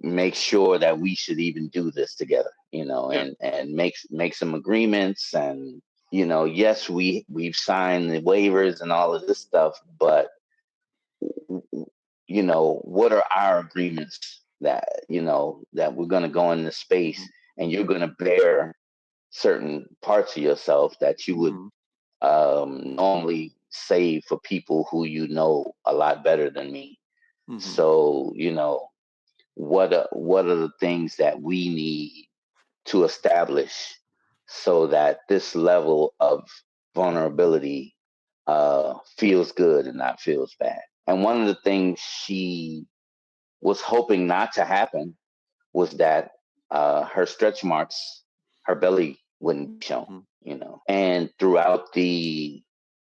make sure that we should even do this together, and make some agreements. And yes, we've signed the waivers and all of this stuff, but what are our agreements that that we're going to go in this space and you're going to bear certain parts of yourself that you would normally save for people who a lot better than me. So what are the things that we need to establish so that this level of vulnerability feels good and not feels bad. And one of the things she was hoping not to happen was that her stretch marks, her belly wouldn't be shown, And throughout the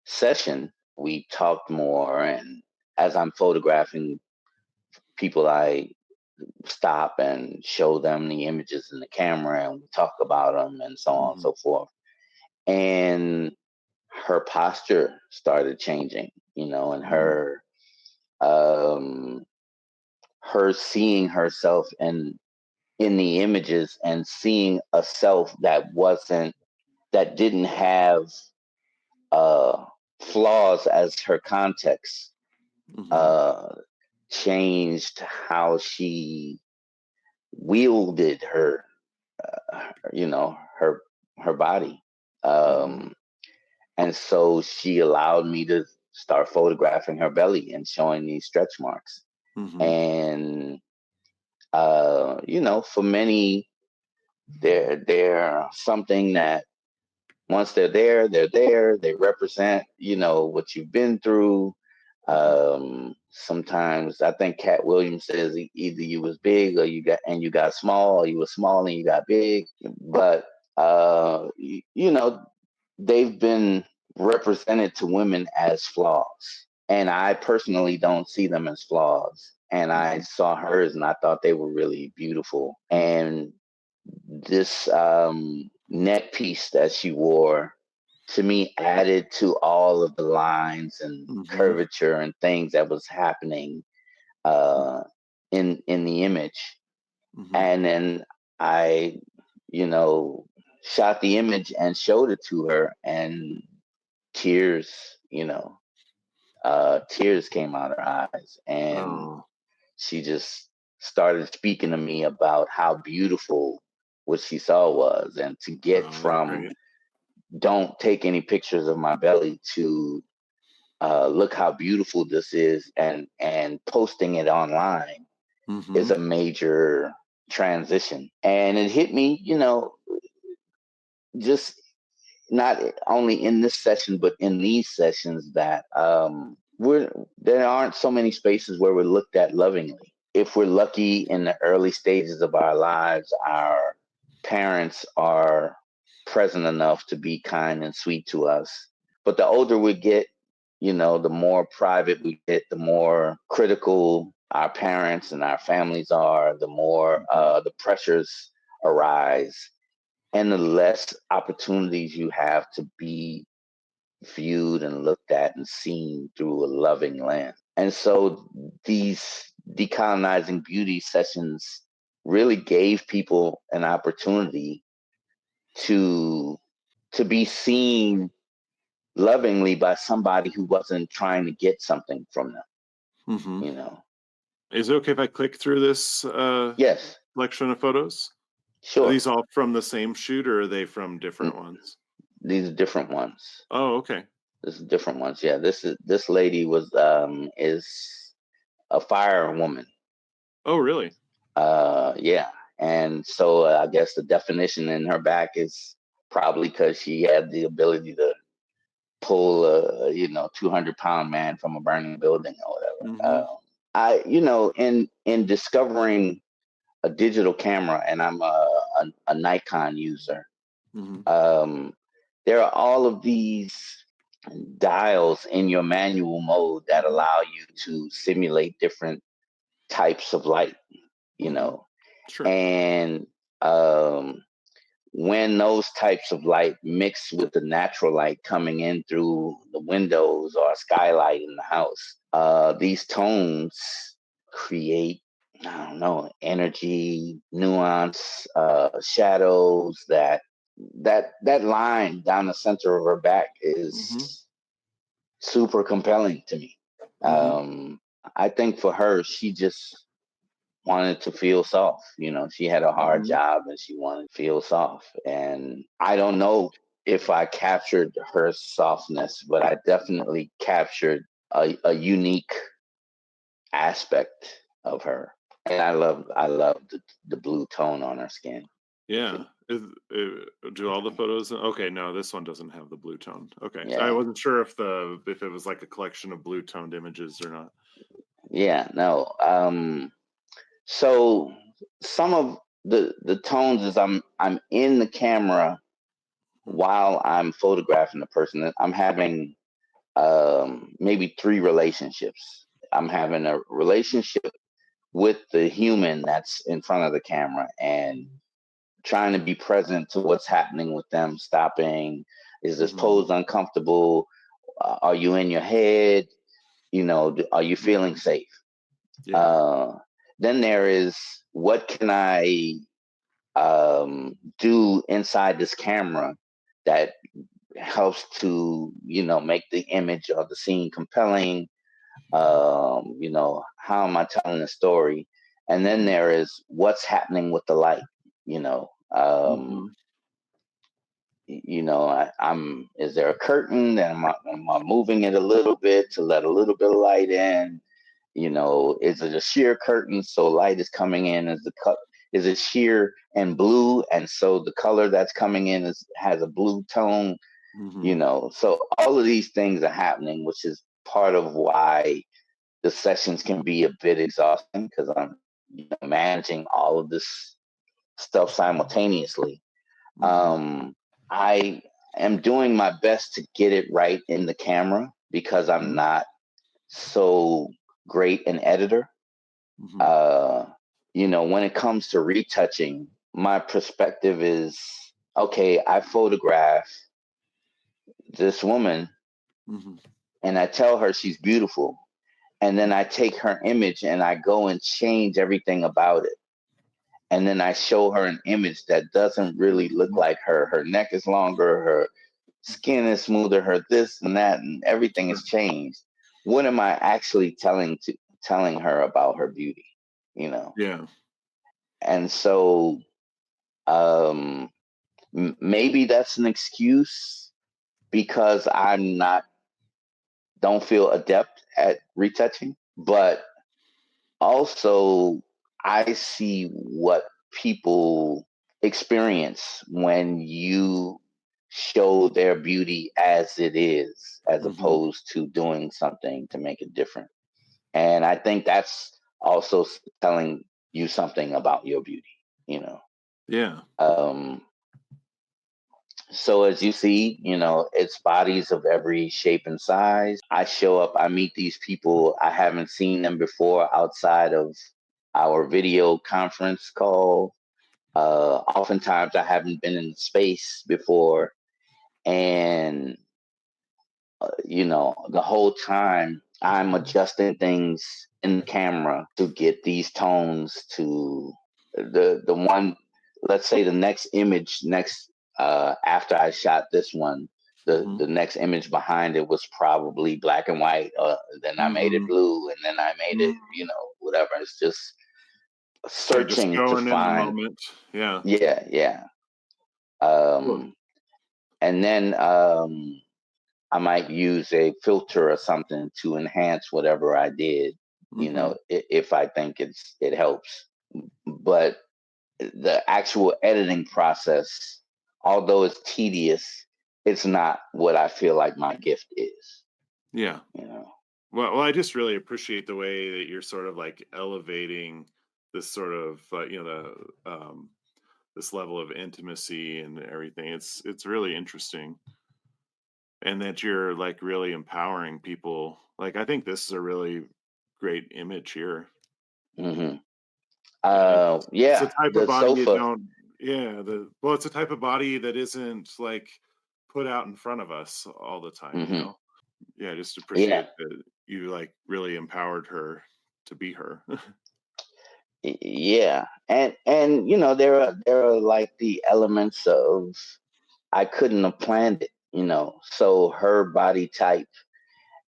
session, we talked more. And as I'm photographing people, I stop and show them the images in the camera, and we talk about them and so on and so forth. And her posture started changing, and her her seeing herself in the images and seeing a self that didn't have flaws as her context changed how she wielded her her body. And so she allowed me to start photographing her belly and showing these stretch marks. And for many, they're something that once they're there, they represent, what you've been through. Sometimes I think Cat Williams says either you was big or you got small, or you were small and you got big. But they've been represented to women as flaws, and I personally don't see them as flaws. And I saw hers and I thought they were really beautiful. And this neck piece that she wore, to me, added to all of the lines and curvature and things that was happening in the image. And then I, shot the image and showed it to her, and tears, tears came out her eyes, and she just started speaking to me about how beautiful what she saw was, and to get from don't take any pictures of my belly to look how beautiful this is, and posting it online is a major transition. And it hit me, just not only in this session, but in these sessions, that there aren't so many spaces where we're looked at lovingly. If we're lucky in the early stages of our lives, our parents are present enough to be kind and sweet to us. But the older we get, the more private we get, the more critical our parents and our families are, the more the pressures arise, and the less opportunities you have to be viewed and looked at and seen through a loving lens. And so these decolonizing beauty sessions really gave people an opportunity to be seen lovingly by somebody who wasn't trying to get something from them. Is it okay if I click through this Yes, collection of photos? Sure. Are these all from the same shoot, or are they from different ones? These are different ones. Oh, okay. This is different ones. Yeah, this lady was is a firewoman. Oh, really? Yeah. And so I guess the definition in her back is probably because she had the ability to pull a 200-pound man from a burning building or whatever. In discovering a digital camera, and I'm a Nikon user. There are all of these dials in your manual mode that allow you to simulate different types of light, Sure. And when those types of light mix with the natural light coming in through the windows or a skylight in the house, these tones create, I don't know, energy, nuance, shadows. That line down the center of her back is super compelling to me. I think for her, she just wanted to feel soft. She had a hard job and she wanted to feel soft. And I don't know if I captured her softness, but I definitely captured a unique aspect of her. And I love the blue tone on her skin. Yeah. Do all the photos? Okay, no, this one doesn't have the blue tone. Okay, Yeah. I wasn't sure if it was like a collection of blue toned images or not. Yeah, no. So some of the tones is I'm in the camera while I'm photographing the person. I'm having maybe 3 relationships. I'm having a relationship with the human that's in front of the camera and trying to be present to what's happening with them, stopping. Is this pose uncomfortable? Are you in your head? Are you feeling safe? Yeah. Then there is, what can I do inside this camera that helps to, make the image or the scene compelling. How am I telling the story? And then there is, what's happening with the light. you know um I'm is there a curtain? Am I moving it a little bit to let a little bit of light in? Is it a sheer curtain so light is coming in? Is it sheer and blue, and so the color that's coming in has a blue tone? So all of these things are happening, which is part of why the sessions can be a bit exhausting, because I'm managing all of this stuff simultaneously. I am doing my best to get it right in the camera, because I'm not so great an editor. When it comes to retouching, my perspective is, okay, I photograph this woman and I tell her she's beautiful. And then I take her image and I go and change everything about it. And then I show her an image that doesn't really look like her. Her neck is longer, her skin is smoother, her this and that, and everything is changed. What am I actually telling her about her beauty? Yeah. And so maybe that's an excuse, because don't feel adept at retouching, but also I see what people experience when you show their beauty as it is, as opposed to doing something to make it different. And I think that's also telling you something about your beauty. Yeah. So as you see, it's bodies of every shape and size. I show up, I meet these people. I haven't seen them before outside of our video conference call. Oftentimes I haven't been in space before. And, the whole time I'm adjusting things in the camera to get these tones to the one, let's say the next image, after I shot this one, the next image behind it was probably black and white. Then I made it blue, and then I made it, whatever. It's just Just searching to going in the find. moment. Yeah. Yeah. Cool. And then I might use a filter or something to enhance whatever I did, if I think it helps. But the actual editing process, although it's tedious, it's not what I feel like my gift is. Yeah. Well, I just really appreciate the way that you're sort of like elevating this sort of, this level of intimacy and everything. It's really interesting, and that you're like really empowering people. Like, I think this is a really great image here. Mm-hmm. It's the type of The body you sofa. don't. Yeah, it's the type of body that isn't like put out in front of us all the time. Mm-hmm. Yeah, just Yeah. appreciate that you like really empowered her to be her. Yeah. And there are like the elements of, I couldn't have planned it, so her body type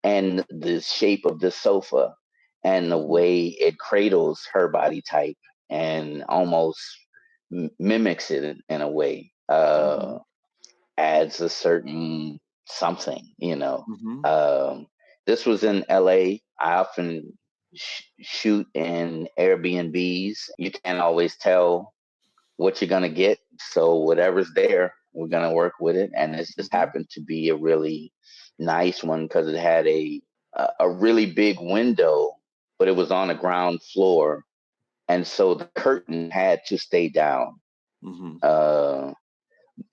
and the shape of the sofa and the way it cradles her body type and almost mimics it in a way, adds a certain something. This was in LA. I often shoot in Airbnbs. You can't always tell what you're going to get, so whatever's there, we're going to work with it. And this just happened to be a really nice one, because it had a really big window, but it was on the ground floor, and so the curtain had to stay down,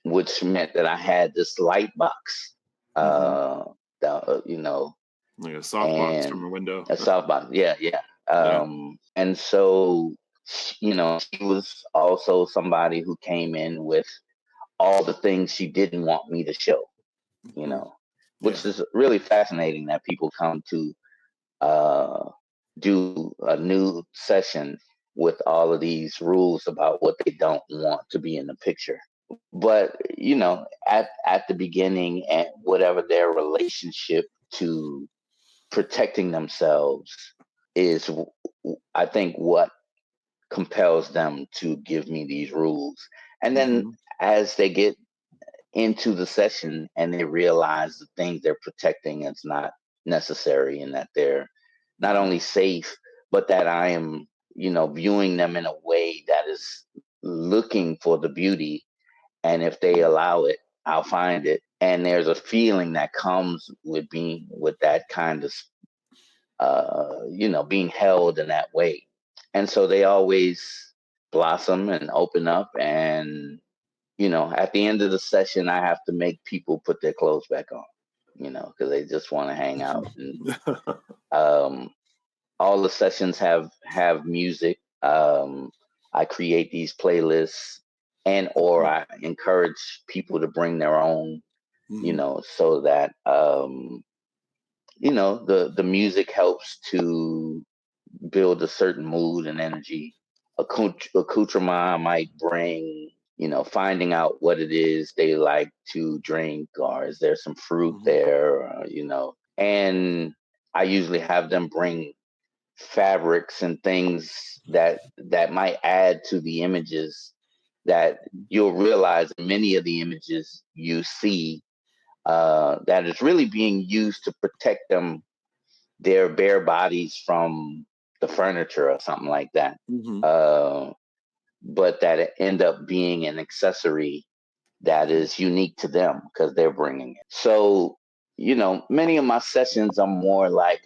which meant that I had this light box, like a softbox from a window. a softbox. Yeah. Yeah. And so, she was also somebody who came in with all the things she didn't want me to show, which is really fascinating, that people come to do a new session with all of these rules about what they don't want to be in the picture. But at the beginning, and whatever their relationship to protecting themselves is, I think, what compels them to give me these rules. And then Mm-hmm. as they get into the session and they realize the things they're protecting is not necessary, and that they're not Mm-hmm. only safe, but that I am, viewing them in a way that is looking for the beauty. And if they allow it, I'll find it. And there's a feeling that comes with being with that kind of, being held in that way. And so they always blossom and open up. And, at the end of the session, I have to make people put their clothes back on, because they just want to hang out. And um, all the sessions have music. I create these playlists, and or I encourage people to bring their own, Mm-hmm. so that the music helps to build a certain mood and energy. Accoutrement might bring, finding out what it is they like to drink, or is there some fruit Mm-hmm. there, and I usually have them bring fabrics and things that might add to the images, that you'll realize many of the images you see, that is really being used to protect their bare bodies from the furniture or something like that. Mm-hmm. Uh, but that it end up being an accessory that is unique to them because they're bringing it. So, many of my sessions are more like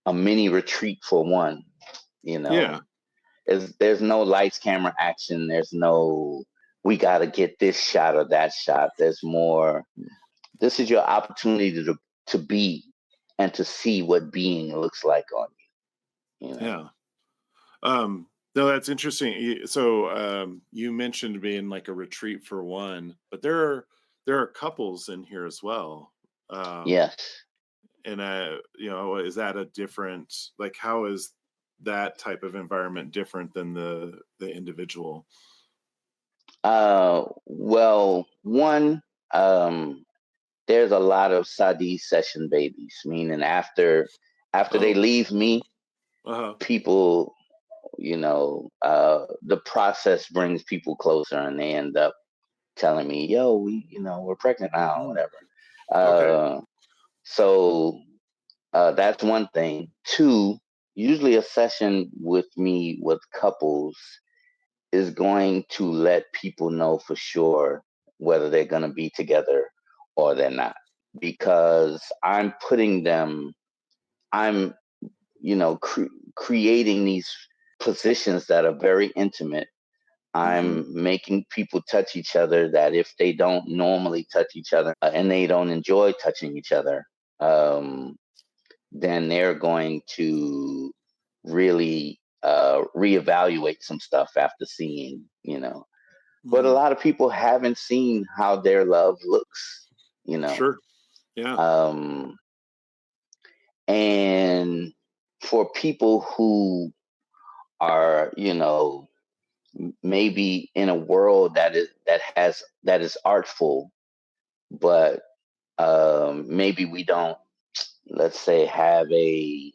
a mini retreat for one. You Yeah. know, there's no lights, camera, action. There's no, we got to get this shot or that shot. There's more, this is your opportunity to be and to see what being looks like on you. Yeah. No, that's interesting. So you mentioned being like a retreat for one, but there are couples in here as well. Um, Yes. and is that a different, like, how is that type of environment different than the individual? Well, one, there's a lot of Saddi session babies, meaning after they Oh, leave me, uh-huh. people, the process brings people closer, and they end up telling me, yo, we're pregnant now, Mm, whatever. okay. Uh, so that's one thing. Two, usually a session with me with couples is going to let people know for sure whether they're going to be together or they're not, because I'm creating these positions that are very intimate. Hmm. I'm making people touch each other that if they don't normally touch each other, and they don't enjoy touching each other, um, then they're going to really reevaluate some stuff after seeing. But a Hmm. lot of people haven't seen how their love looks, you know. Sure. Yeah. Um, and for people who are, maybe in a world that is artful, but maybe we don't, let's say, have you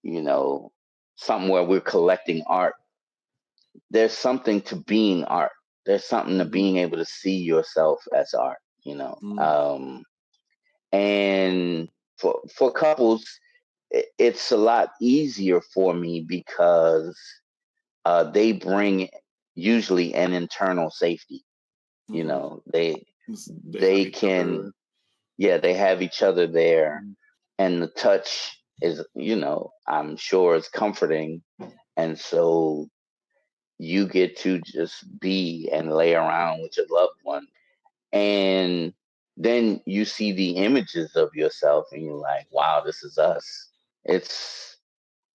know, something where we're collecting art. There's something to being art. There's something to Hmm. being able to see yourself as art, you know. Hmm. And for couples, it's a lot easier for me because they bring usually an internal safety. You Hmm. know, they They have they each other can, there. yeah, they have each other there, Mhm. and the touch is, I'm sure is comforting, and so you get to just be and lay around with your loved one, and then you see the images of yourself, and you're like, wow, this is us. It's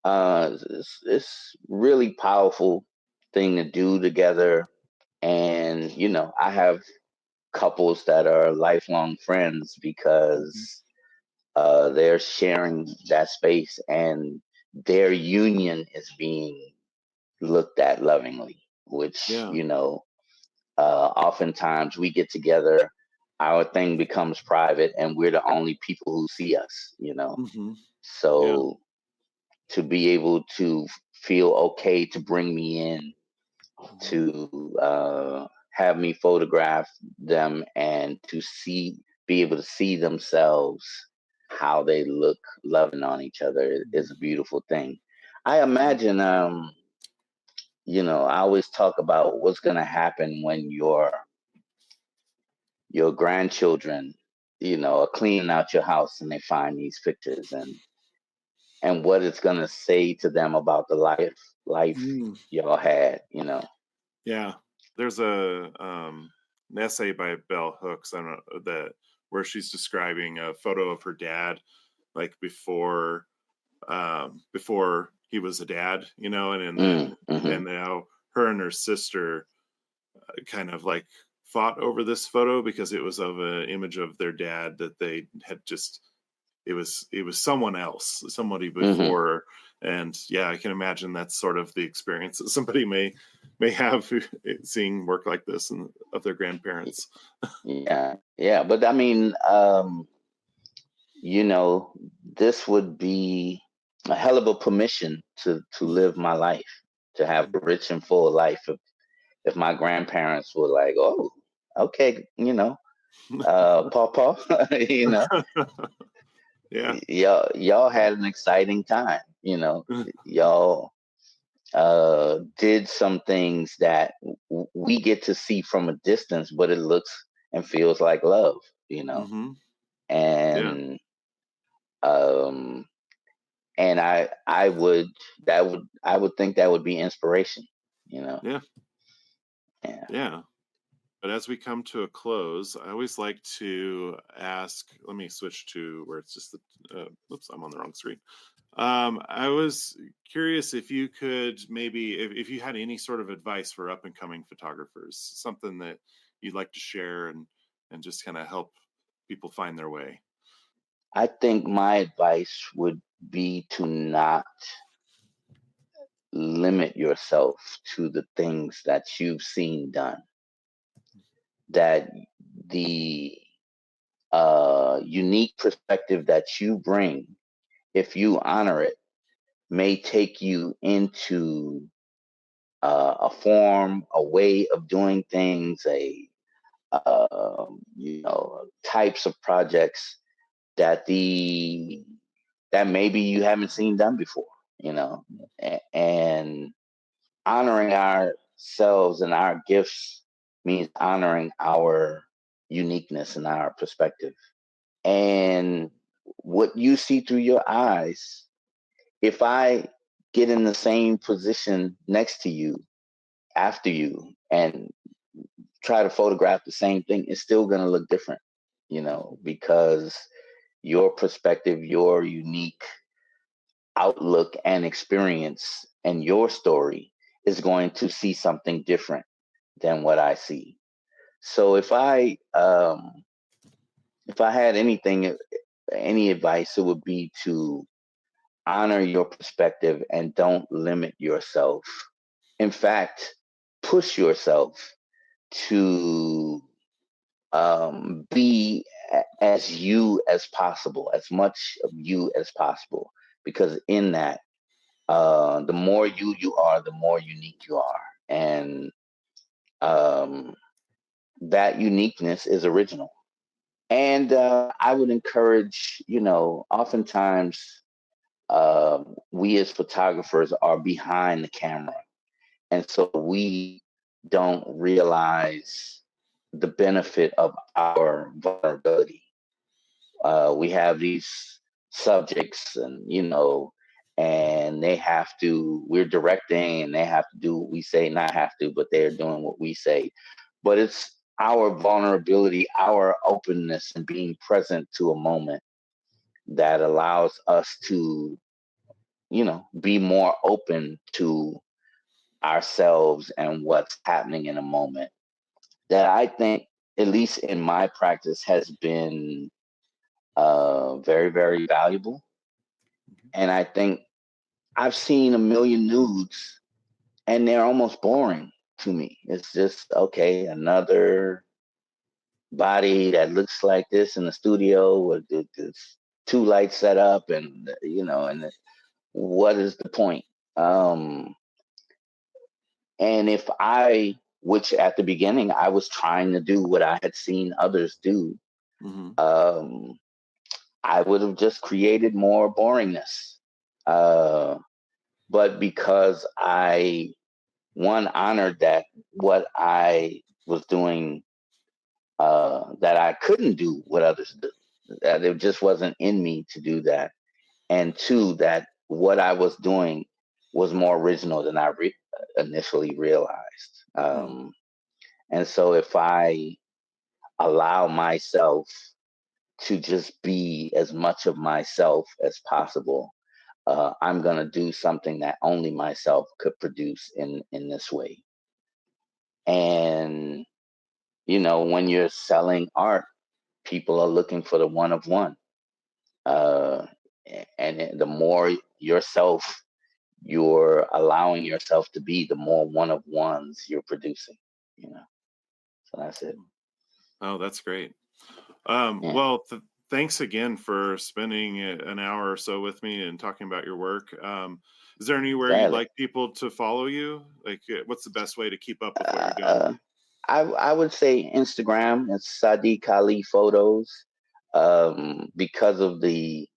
it's really powerful thing to do together. And I have couples that are lifelong friends Mhm. because they're sharing that space, and their union is being looked at lovingly, which, Yeah. you know, oftentimes we get together, our thing becomes private, and we're the only people who see us, you know. Hmm. Yeah. So to be able to feel okay to bring me in, Hmm. to have me photograph them, and to be able to see themselves, how they look loving on each other, is a beautiful thing. I imagine, you know, I always talk about what's going to happen when your grandchildren, you know, are cleaning out your house and they find these pictures, and what it's going to say to them about the life Mm. y'all had, you know. Yeah. There's a an essay by Bell Hooks, I don't know, that where she's describing a photo of her dad, like before he was a dad, you know, and then Mm-hmm. and now her and her sister kind of like fought over this photo because it was of an image of their dad that they had just, it was someone else, somebody Mm-hmm. before. And yeah, I can imagine that's sort of the experience that somebody may have seeing work like this and of their grandparents. Yeah, yeah, but I mean, you know, this would be a hell of a permission to live my life, to have a rich and full life. If my grandparents were like, "Oh, okay, you know, Papa," you know, Yeah. y'all had an exciting time, you know, y'all did some things that we get to see from a distance, but it looks and feels like love, you know. Hmm. Yeah. And um and I would, I would think that would be inspiration, you know. Yeah. Yeah. Yeah. But as we come to a close, I always like to ask. Let me switch to where it's just the. Oops, I'm on the wrong screen. I was curious if you could maybe, if you had any sort of advice for up and coming photographers, something that you'd like to share and just kind of help people find their way. I think my advice would be to not limit yourself to the things that you've seen done, that the unique perspective that you bring, if you honor it, may take you into a form, a way of doing things, you know, types of projects that that maybe you haven't seen done before, you know. And honoring ourselves and our gifts means honoring our uniqueness and our perspective. And what you see through your eyes, if I get in the same position next to you, after you, and try to photograph the same thing, it's still going to look different, you know, because your perspective, your unique outlook and experience, and your story is going to see something different than what I see. So if I had anything, any advice, it would be to honor your perspective and don't limit yourself. In fact, push yourself to be as you as possible, as much of you as possible, because in that, the more you are, the more unique you are, and um, that uniqueness is original. And I would encourage, you know, oftentimes we as photographers are behind the camera, and so we don't realize the benefit of our vulnerability. We have these subjects, and you know, and we're directing, and they have to do what we say, not have to, but they're doing what we say. But it's our vulnerability, our openness, and being present to a moment that allows us to, you know, be more open to ourselves and what's happening in a moment, that I think, at least in my practice, has been very, very valuable. And I think I've seen a million nudes and they're almost boring to me. It's just, okay, another body that looks like this in the studio with this two lights set up, and and what is the point? And if which at the beginning I was trying to do what I had seen others do, I would have just created more boringness. But because I honored that what I was doing, that I couldn't do what others do, that it just wasn't in me to do that, and two, that what I was doing was more original than I initially realized. And so if I allow myself to just be as much of myself as possible, I'm going to do something that only myself could produce in this way. And, when you're selling art, people are looking for the one of one. And the more yourself you're allowing yourself to be, the more one of ones you're producing, So that's it. Oh, that's great. Yeah. Well, thanks again for spending an hour or so with me and talking about your work. Is there anywhere you'd like people to follow you? Like, what's the best way to keep up with what you're doing? I would say Instagram. It's Saddi Khali photos. Because of the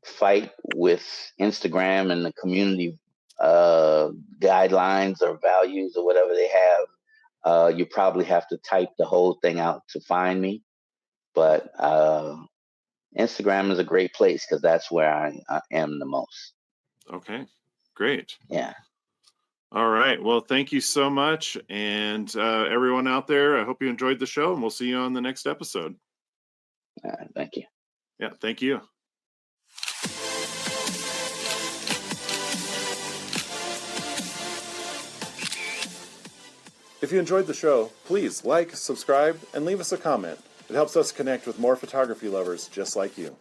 fight with Instagram and the community guidelines or values or whatever they have, you probably have to type the whole thing out to find me. But Instagram is a great place because that's where I am the most. Okay, great. Yeah. All right. Well, thank you so much. And everyone out there, I hope you enjoyed the show, and we'll see you on the next episode. Thank you. Yeah, thank you. If you enjoyed the show, please like, subscribe, and leave us a comment. It helps us connect with more photography lovers just like you.